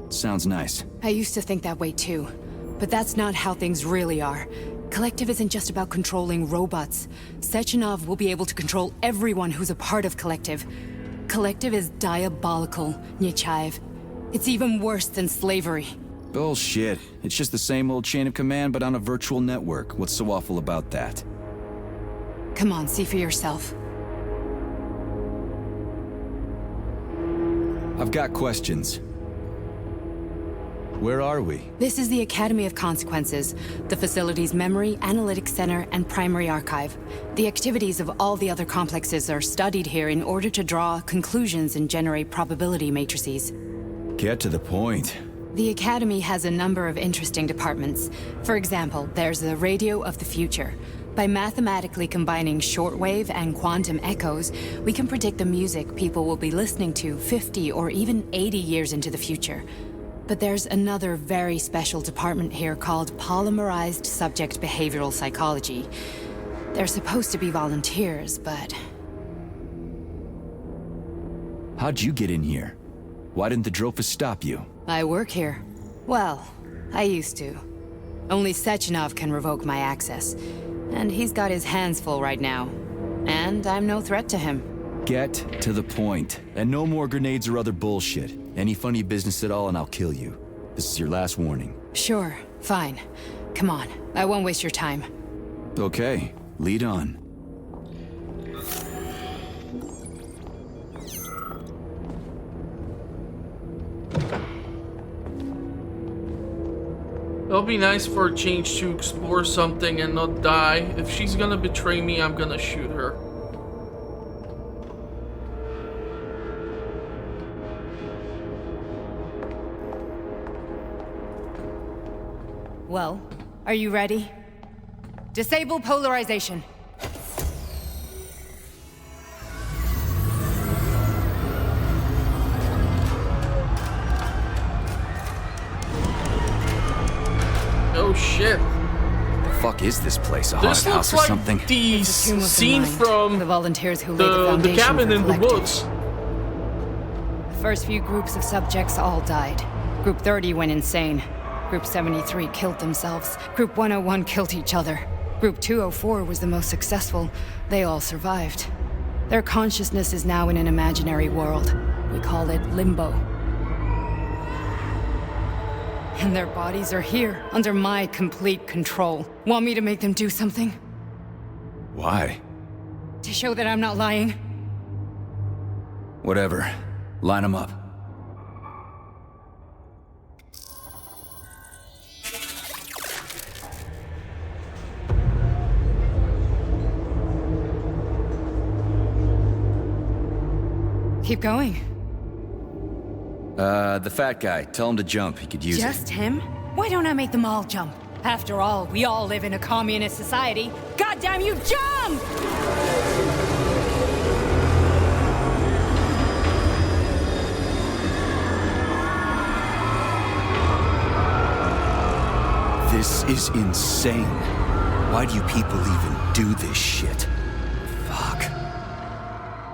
Sounds nice. I used to think that way too, but that's not how things really are. Kollective isn't just about controlling robots. Sechenov will be able to control everyone who's a part of Kollective. Kollective is diabolical, nypw. It's even worse than slavery. Bullshit. It's just the same old chain of command, but on a virtual network. What's so awful about that? Come on, see for yourself. I've got questions. Where are we? This is the Academy of Consequences, the facility's memory, analytics center, and primary archive. The activities of all the other complexes are studied here in order to draw conclusions and generate probability matrices. Get to the point. The Academy has a number of interesting departments. For example, there's the Radio of the Future. By mathematically combining shortwave and quantum echoes, we can predict the music people will be listening to 50 or even 80 years into the future. But there's another very special department here called Polymerized Subject Behavioral Psychology. They're supposed to be volunteers, but... How'd you get in here? Why didn't the Drofus stop you? I work here. Well, I used to. Only Sechenov can revoke my access. And he's got his hands full right now. And I'm no threat to him. Get to the point. And no more grenades or other bullshit. Any funny business at all and I'll kill you. This is your last warning. Sure, fine. Come on, I won't waste your time. Okay, lead on. It'll be nice for a change to explore something and not die. If she's gonna betray me, I'm gonna shoot her. Well, are you ready? Disable polarization. Oh shit. The fuck is this place? A This haunted house looks or like something? the scene from the volunteers who laid the foundation cabin for in the Kollective. woods. The first few groups of subjects all died. Group 30 went insane. Group 73 killed themselves. Group 101 killed each other. Group 204 was the most successful. They all survived. Their consciousness is now in an imaginary world. We call it limbo. And their bodies are here, under my complete control. Want me to make them do something? Why? To show that I'm not lying? Whatever. Line them up. Keep going. The fat guy. Tell him to jump. He could use it. Just him? Why don't I make them all jump? After all, we all live in a communist society. Goddamn you, jump! This is insane. Why do you people even do this shit? Fuck.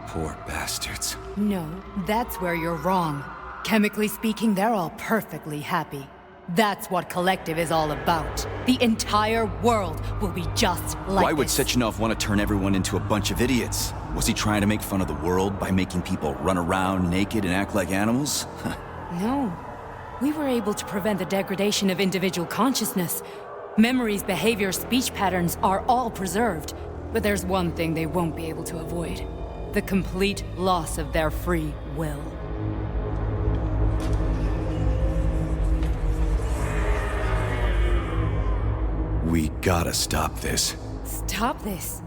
Poor bastards. No, that's where you're wrong. Chemically speaking, they're all perfectly happy. That's what Kollective is all about. The entire world will be just like Why would this. Sechenov want to turn everyone into a bunch of idiots? Was he trying to make fun of the world by making people run around naked and act like animals? No. We were able to prevent the degradation of individual consciousness. Memories, behavior, speech patterns are all preserved. But there's one thing they won't be able to avoid. The complete loss of their free will. We gotta stop this. Stop this.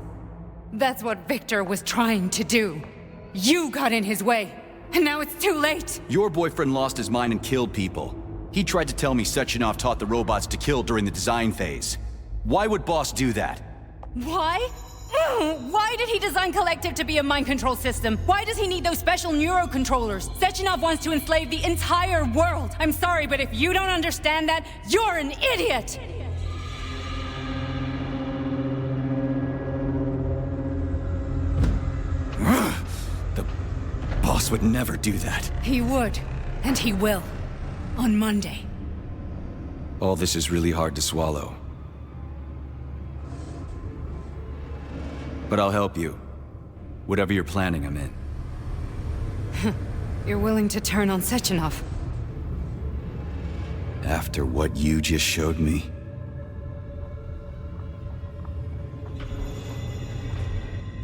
That's what Victor was trying to do. You got in his way, and now it's too late. Your boyfriend lost his mind and killed people. He tried to tell me Sechenov taught the robots to kill during the design phase. Why would Boss do that? Why? Why did he design Kollective to be a mind control system? Why does he need those special neurocontrollers? Sechenov wants to enslave the entire world. I'm sorry, but if you don't understand that, you're an idiot! The boss would never do that. He would, and he will. On Monday. All this is really hard to swallow. But I'll help you. Whatever you're planning, I'm in. You're willing to turn on Sechenov? After what you just showed me?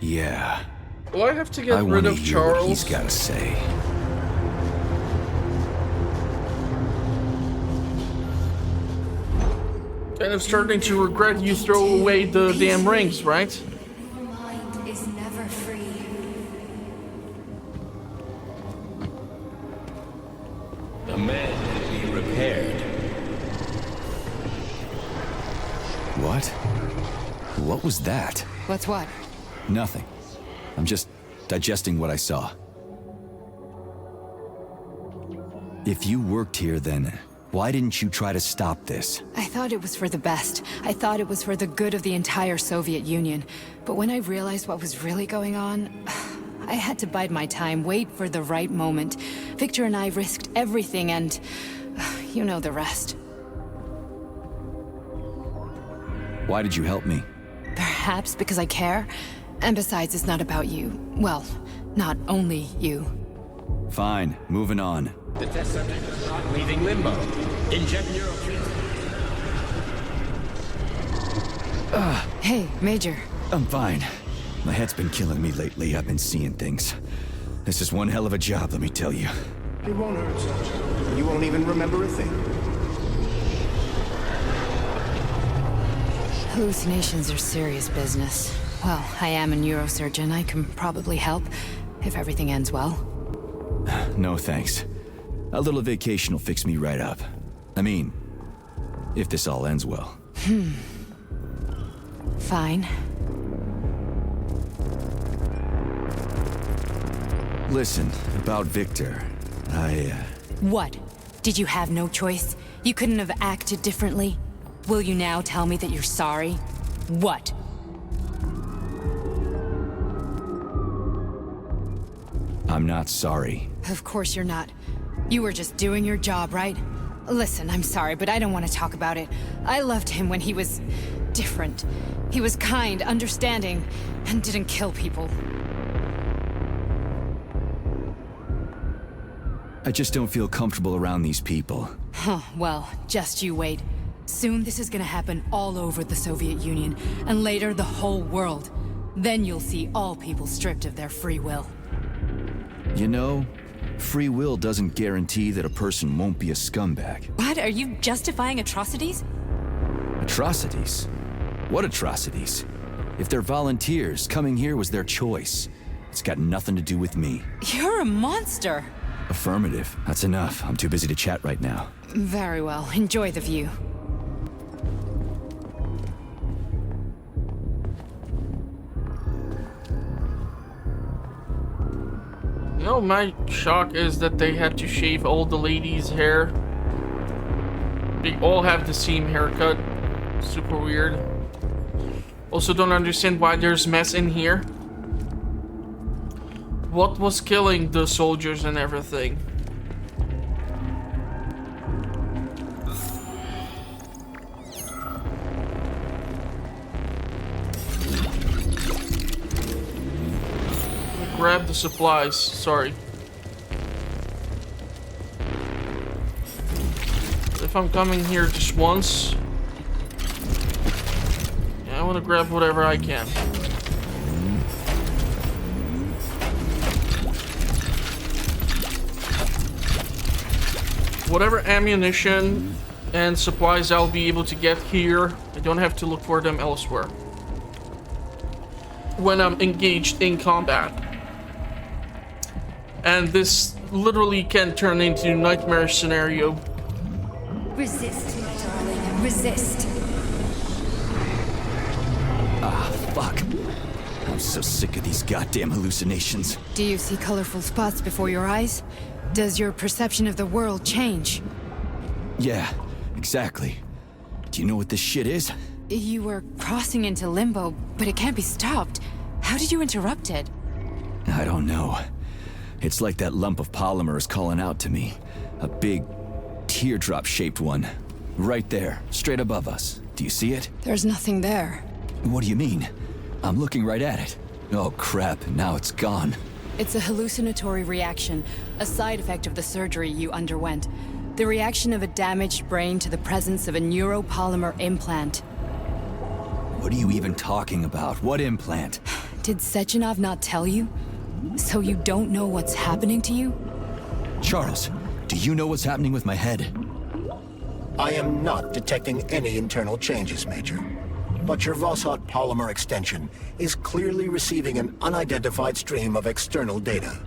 Yeah. Do I have to get I rid wanna of hear what Charles? he's gotta say. Kind of starting to regret you throw away the damn rings, right? Your mind is never free. A man can be repaired. What? What was that? What's what? Nothing. I'm just digesting what I saw. If you worked here, then why didn't you try to stop this? I thought it was for the best. I thought it was for the good of the entire Soviet Union. But when I realized what was really going on, I had to bide my time, wait for the right moment. Victor and I risked everything and you know the rest. Why did you help me? Perhaps because I care. And besides, it's not about you. Well, not only you. Fine, moving on. The test subject is not leaving limbo. Inject neurotreatment. Hey, Major. I'm fine. My head's been killing me lately. I've been seeing things. This is one hell of a job, let me tell you. It won't hurt, Sergeant. You won't even remember a thing. Hallucinations are serious business. Well, I am a neurosurgeon. I can probably help, if everything ends well. No thanks. A little vacation will fix me right up. I mean, if this all ends well. Fine. Listen, about Victor, What? Did you have no choice? You couldn't have acted differently? Will you now tell me that you're sorry? What? I'm not sorry. Of course you're not. You were just doing your job, right? Listen, I'm sorry, but I don't want to talk about it. I loved him when he was different. He was kind, understanding, and didn't kill people. I just don't feel comfortable around these people. Huh, well, just you wait. Soon this is gonna happen all over the Soviet Union, and later the whole world. Then you'll see all people stripped of their free will. You know, free will doesn't guarantee that a person won't be a scumbag. What? Are you justifying atrocities? Atrocities? What atrocities? If they're volunteers, coming here was their choice. It's got nothing to do with me. You're a monster! Affirmative. That's enough. I'm too busy to chat right now. Very well. Enjoy the view. You know, my shock is that they had to shave all the ladies' hair. They all have the same haircut. Super weird. Also don't understand why there's mess in here. What was killing the soldiers and everything? Grab the supplies, sorry. If I'm coming here just once, yeah, I want to grab whatever I can. Whatever ammunition and supplies I'll be able to get here, I don't have to look for them elsewhere when I'm engaged in combat. And this literally can turn into a nightmare scenario. Resist, my darling. Resist. Ah, fuck. I'm so sick of these goddamn hallucinations. Do you see colorful spots before your eyes? Does your perception of the world change? Yeah, exactly. Do you know what this shit is? You were crossing into limbo, but it can't be stopped. How did you interrupt it? I don't know. It's like that lump of polymer is calling out to me. A big, teardrop-shaped one. Right there, straight above us. Do you see it? There's nothing there. What do you mean? I'm looking right at it. Oh crap, now it's gone. It's a hallucinatory reaction, a side effect of the surgery you underwent. The reaction of a damaged brain to the presence of a neuropolymer implant. What are you even talking about? What implant? Did Sechenov not tell you? So you don't know what's happening to you? Charles, do you know what's happening with my head? I am not detecting any internal changes, Major. But your Voskhod polymer extension is clearly receiving an unidentified stream of external data.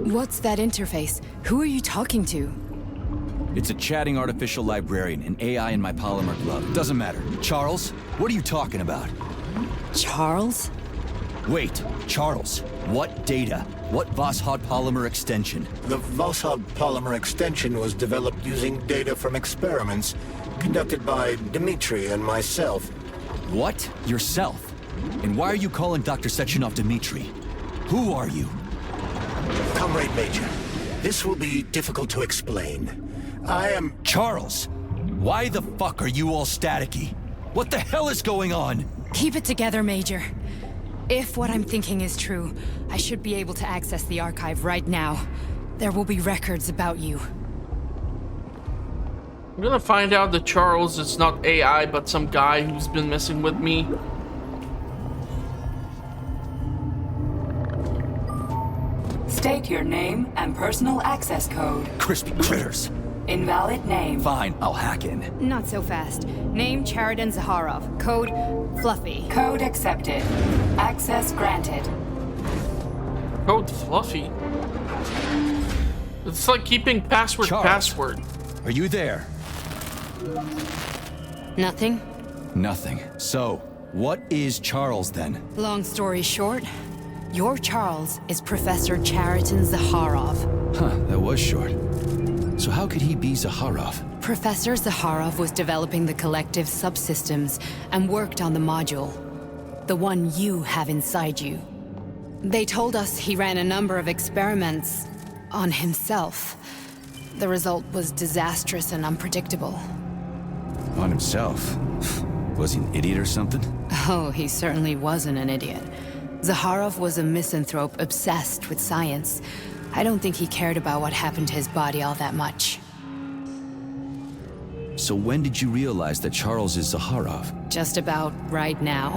What's that interface? Who are you talking to? It's a chatting artificial librarian, an AI in my polymer glove. Doesn't matter. Charles, what are you talking about? Charles? Wait, Charles, what data? What Voskhod polymer extension? The Voskhod polymer extension was developed using data from experiments conducted by Dmitri and myself. What? Yourself? And why are you calling Dr. Sechenov Dmitri? Who are you? Comrade Major, this will be difficult to explain. I am... Charles, why the fuck are you all staticky? What the hell is going on? Keep it together, Major. If what I'm thinking is true, I should be able to access the archive right now. There will be records about you. I'm gonna find out that Charles is not AI, but some guy who's been messing with me. State your name and personal access code. Crispy critters. Invalid name. Fine, I'll hack in. Not so fast. Name Cheriton Zaharov. Code Fluffy. Code accepted. Access granted. Code Fluffy? It's like keeping password Charles, password. Are you there? Nothing? Nothing. So, what is Charles then? Long story short, your Charles is Professor Cheriton Zaharov. Huh, that was short. So how could he be Zaharov? Professor Zaharov was developing the Collective subsystems and worked on the module. The one you have inside you. They told us he ran a number of experiments on himself. The result was disastrous and unpredictable. On himself? Was he an idiot or something? Oh, he certainly wasn't an idiot. Zaharov was a misanthrope obsessed with science. I don't think he cared about what happened to his body all that much. So when did you realize that Charles is Zaharov? Just about right now.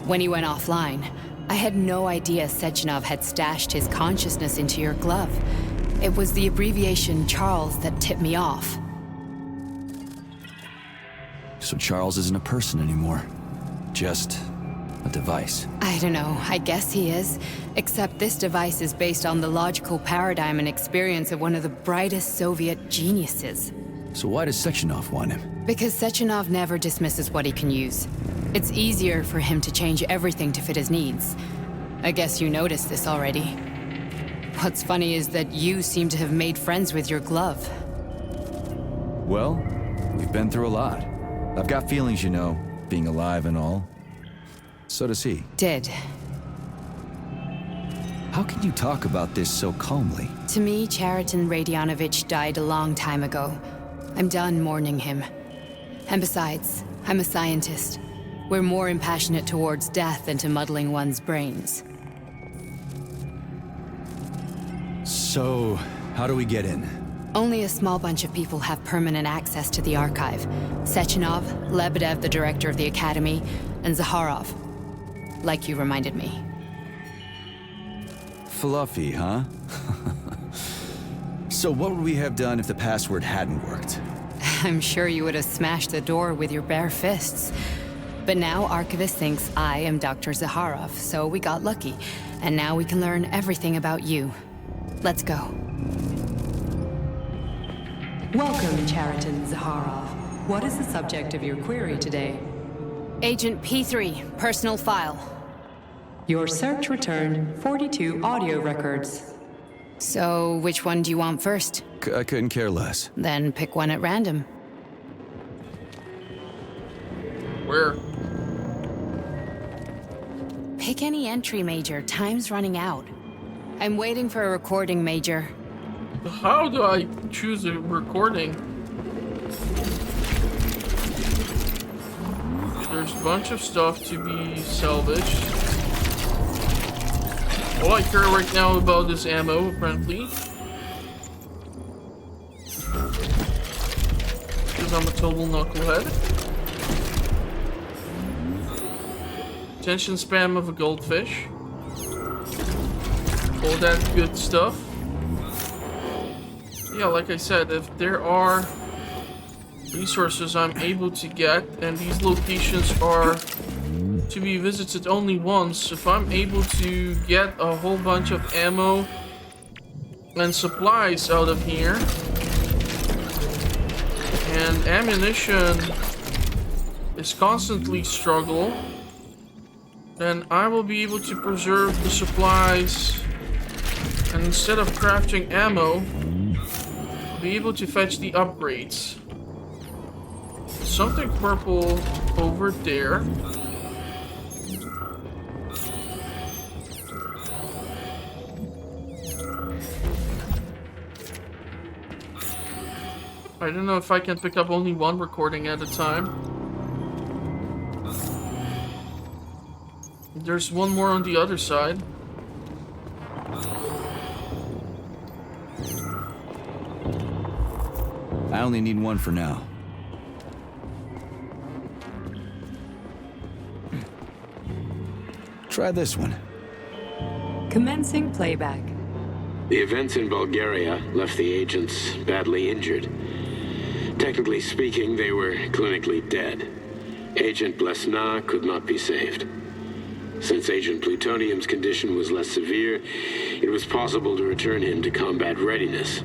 When he went offline. I had no idea Sechenov had stashed his consciousness into your glove. It was the abbreviation Charles that tipped me off. So Charles isn't a person anymore. Just a device. I don't know, I guess he is. Except this device is based on the logical paradigm and experience of one of the brightest Soviet geniuses. So why does Sechenov want him? Because Sechenov never dismisses what he can use. It's easier for him to change everything to fit his needs. I guess you noticed this already. What's funny is that you seem to have made friends with your glove. Well, we've been through a lot. I've got feelings, you know, being alive and all. So does he. Did. How can you talk about this so calmly? To me, Cheriton Radionovich died a long time ago. I'm done mourning him. And besides, I'm a scientist. We're more impassionate towards death than to muddling one's brains. So, how do we get in? Only a small bunch of people have permanent access to the archive. Sechenov, Lebedev, the director of the Academy, and Zaharov. Like you reminded me. Fluffy, huh? So what would we have done if the password hadn't worked? I'm sure you would have smashed the door with your bare fists. But now Archivist thinks I am Dr. Zaharov, so we got lucky. And now we can learn everything about you. Let's go. Welcome, Cheriton Zaharov. What is the subject of your query today? Agent P3, personal file. Your search returned 42 audio records. So, which one do you want first? I couldn't care less. Then pick one at random. Where? Pick any entry, Major. Time's running out. I'm waiting for a recording, Major. How do I choose a recording? There's a bunch of stuff to be salvaged. All I care right now about is ammo, apparently. Because I'm a total knucklehead. Attention spam of a goldfish. All that good stuff. Yeah, like I said, if there are resources I'm able to get, and these locations are to be visited only once. If I'm able to get a whole bunch of ammo and supplies out of here, and ammunition is constantly struggle, then I will be able to preserve the supplies, and instead of crafting ammo, I'll be able to fetch the upgrades. Something purple over there. I don't know if I can pick up only one recording at a time. There's one more on the other side. I only need one for now. Try this one. Commencing playback. The events in Bulgaria left the agents badly injured. Technically speaking, they were clinically dead. Agent Blesna could not be saved. Since Agent Plutonium's condition was less severe, it was possible to return him to combat readiness.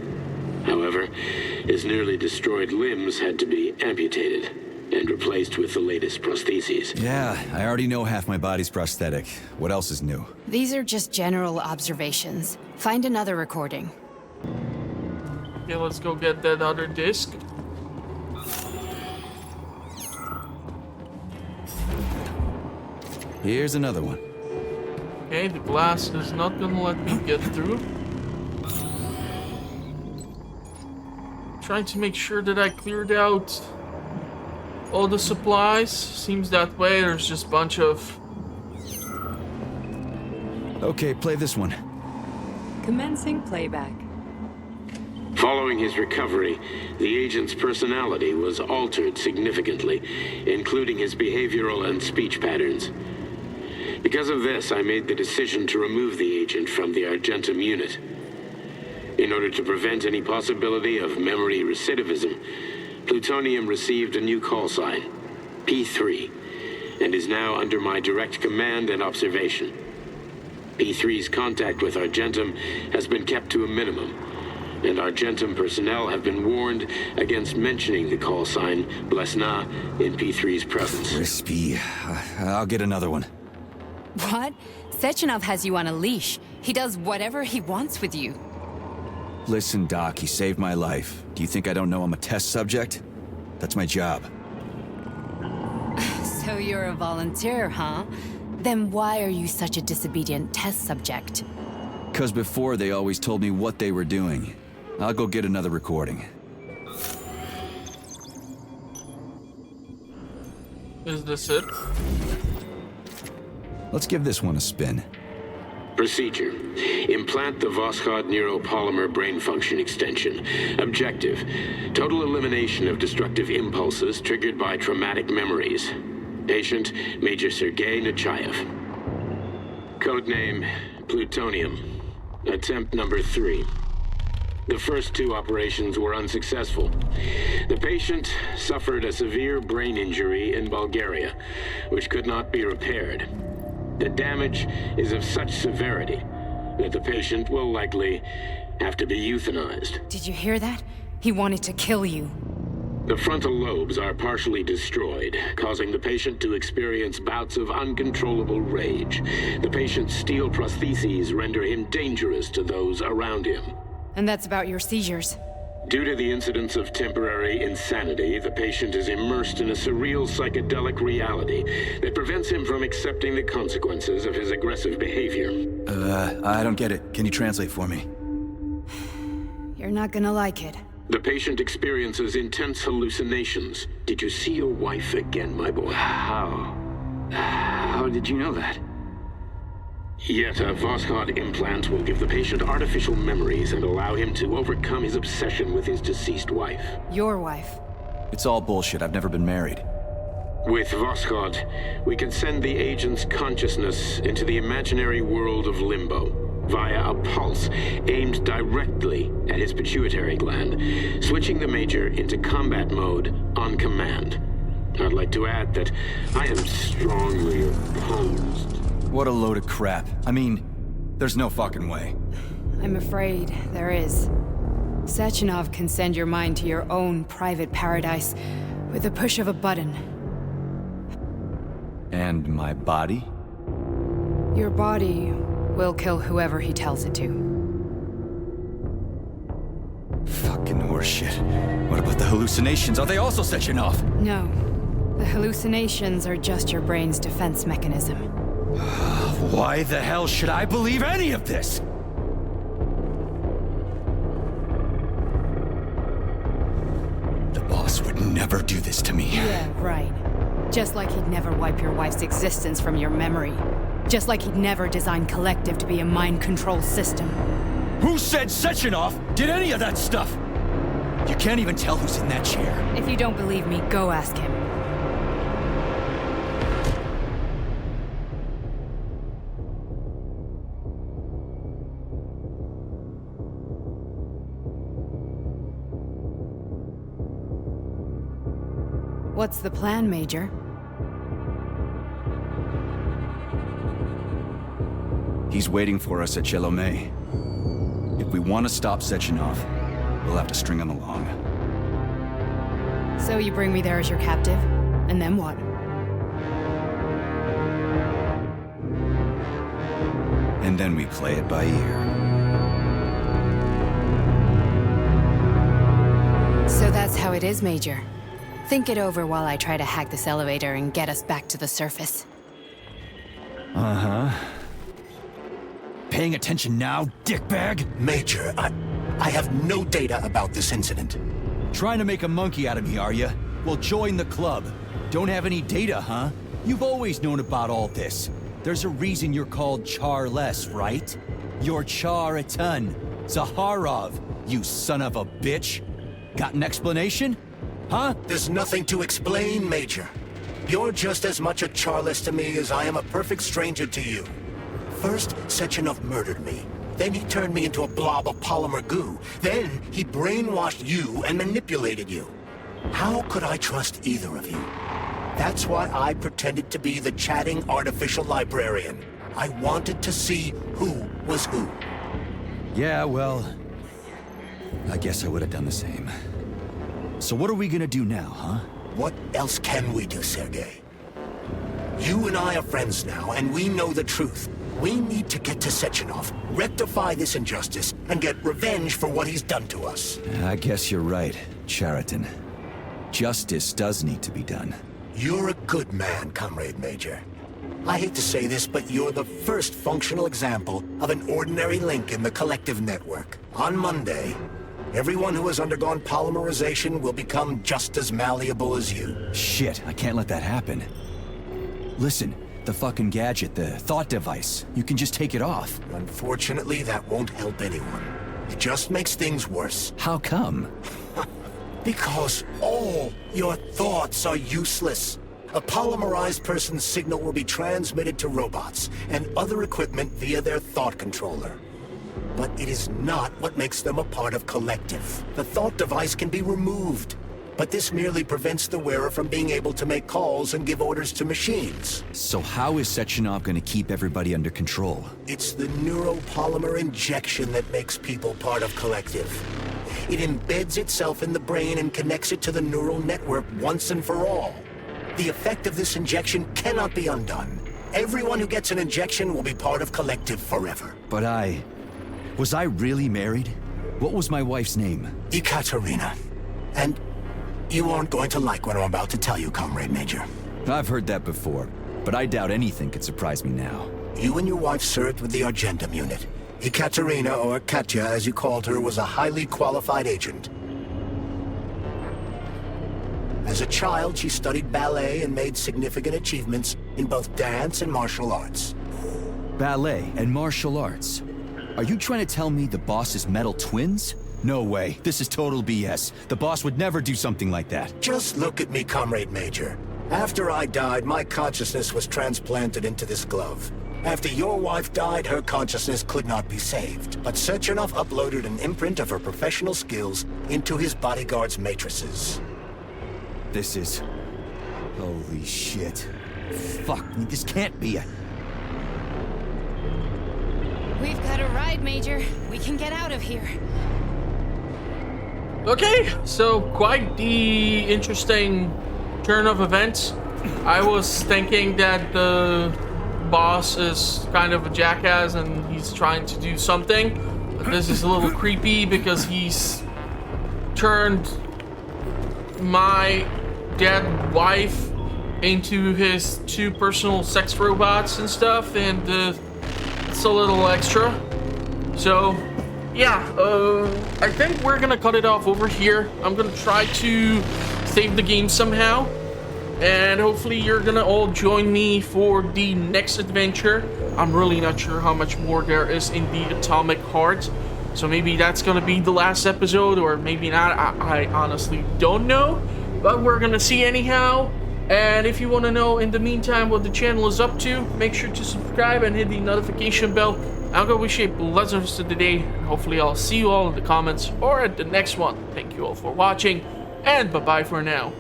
However, his nearly destroyed limbs had to be amputated and replaced with the latest prostheses. Yeah, I already know half my body's prosthetic. What else is new? These are just general observations. Find another recording. Okay, let's go get that other disc. Here's another one. Okay, the glass is not gonna let me get through. Trying to make sure that I cleared out all the supplies. Seems that way. There's just a bunch of... Okay, play this one. Commencing playback. Following his recovery, the agent's personality was altered significantly, including his behavioral and speech patterns. Because of this, I made the decision to remove the agent from the Argentum unit. In order to prevent any possibility of memory recidivism, Plutonium received a new call sign, P3, and is now under my direct command and observation. P3's contact with Argentum has been kept to a minimum, and Argentum personnel have been warned against mentioning the call sign Blesna in P3's presence. Crispy. I'll get another one. What? Sechenov has you on a leash. He does whatever he wants with you. Listen, Doc, he saved my life. Do you think I don't know I'm a test subject? That's my job. So you're a volunteer, huh? Then why are you such a disobedient test subject? 'Cause before they always told me what they were doing. I'll go get another recording. Is this it? Let's give this one a spin. Procedure. Implant the Voskhod neuropolymer brain function extension. Objective. Total elimination of destructive impulses triggered by traumatic memories. Patient, Major Sergei Nechayev. Codename, Plutonium. Attempt number 3. The first 2 operations were unsuccessful. The patient suffered a severe brain injury in Bulgaria, which could not be repaired. The damage is of such severity that the patient will likely have to be euthanized. Did you hear that? He wanted to kill you. The frontal lobes are partially destroyed, causing the patient to experience bouts of uncontrollable rage. The patient's steel prostheses render him dangerous to those around him. And that's about your seizures. Due to the incidence of temporary insanity, the patient is immersed in a surreal psychedelic reality that prevents him from accepting the consequences of his aggressive behavior. I don't get it. Can you translate for me? You're not gonna like it. The patient experiences intense hallucinations. Did you see your wife again, my boy? How did you know that? Yet a Voskhod implant will give the patient artificial memories and allow him to overcome his obsession with his deceased wife. Your wife. It's all bullshit. I've never been married. With Voskhod, we can send the agent's consciousness into the imaginary world of Limbo. via a pulse aimed directly at his pituitary gland, switching the Major into combat mode on command. I'd like to add that I am strongly opposed. What a load of crap. I mean, there's no fucking way. I'm afraid there is. Sechenov can send your mind to your own private paradise with the push of a button. And my body? Your body will kill whoever he tells it to. Fucking horseshit. What about the hallucinations? Are they also Sechenov? No. The hallucinations are just your brain's defense mechanism. Why the hell should I believe any of this? The boss would never do this to me. Yeah, right. Just like he'd never wipe your wife's existence from your memory. Just like he'd never design Kollective to be a mind control system. Who said Sechenov did any of that stuff? You can't even tell who's in that chair. If you don't believe me, go ask him. What's the plan, Major? He's waiting for us at Chelomey. If we want to stop Sechenov, we'll have to string him along. So you bring me there as your captive? And then what? And then we play it by ear. So that's how it is, Major. Think it over while I try to hack this elevator and get us back to the surface. Uh-huh. Paying attention now, dickbag? Major, I have no data about this incident. Trying to make a monkey out of me, are you? Well, join the club. Don't have any data, huh? You've always known about all this. There's a reason you're called Charless, right? You're Char a ton. Zaharov, you son of a bitch. Got an explanation? Huh? There's nothing to explain, Major. You're just as much a Charless to me as I am a perfect stranger to you. First, Sechenov murdered me. Then he turned me into a blob of polymer goo. Then he brainwashed you and manipulated you. How could I trust either of you? That's why I pretended to be the chatting artificial librarian. I wanted to see who was who. Yeah, well, I guess I would have done the same. So what are we gonna do now, huh? What else can we do, Sergei? You and I are friends now, and we know the truth. We need to get to Sechenov, rectify this injustice, and get revenge for what he's done to us. I guess you're right, Chariton. Justice does need to be done. You're a good man, Comrade Major. I hate to say this, but you're the first functional example of an ordinary link in the Kollective network. On Monday, everyone who has undergone polymerization will become just as malleable as you. Shit, I can't let that happen. Listen, the fucking gadget, the thought device, you can just take it off. Unfortunately, that won't help anyone. It just makes things worse. How come? Because all your thoughts are useless. A polymerized person's signal will be transmitted to robots and other equipment via their thought controller. But it is not what makes them a part of Kollective. The thought device can be removed, but this merely prevents the wearer from being able to make calls and give orders to machines. So how is Sechenov gonna keep everybody under control? It's the neuropolymer injection that makes people part of Kollective. It embeds itself in the brain and connects it to the neural network once and for all. The effect of this injection cannot be undone. Everyone who gets an injection will be part of Kollective forever. But was I really married? What was my wife's name? Ekaterina. And you aren't going to like what I'm about to tell you, Comrade Major. I've heard that before, but I doubt anything could surprise me now. You and your wife served with the Argentum unit. Ekaterina, or Katya as you called her, was a highly qualified agent. As a child, she studied ballet and made significant achievements in both dance and martial arts. Ballet and martial arts? Are you trying to tell me the boss is metal twins? No way. This is total BS. The boss would never do something like that. Just look at me, Comrade Major. After I died, my consciousness was transplanted into this glove. After your wife died, her consciousness could not be saved. But Sechenov uploaded an imprint of her professional skills into his bodyguard's matrices. This is... holy shit. Fuck me, this can't be a... We've got a ride, Major. We can get out of here. Okay, so quite the interesting turn of events. I was thinking that the boss is kind of a jackass and he's trying to do something. But this is a little creepy because he's turned my dead wife into his 2 personal sex robots and stuff, and it's a little extra. So yeah, I think we're gonna cut it off over here. I'm gonna try to save the game somehow, and hopefully you're gonna all join me for the next adventure. I'm really not sure how much more there is in the Atomic Heart, so maybe that's gonna be the last episode, or maybe not. I honestly don't know, but we're gonna see anyhow. And if you want to know in the meantime what the channel is up to, make sure to subscribe and hit the notification bell. I'm gonna wish you a pleasant rest of the day, and hopefully I'll see you all in the comments or at the next one. Thank you all for watching, and bye bye for now.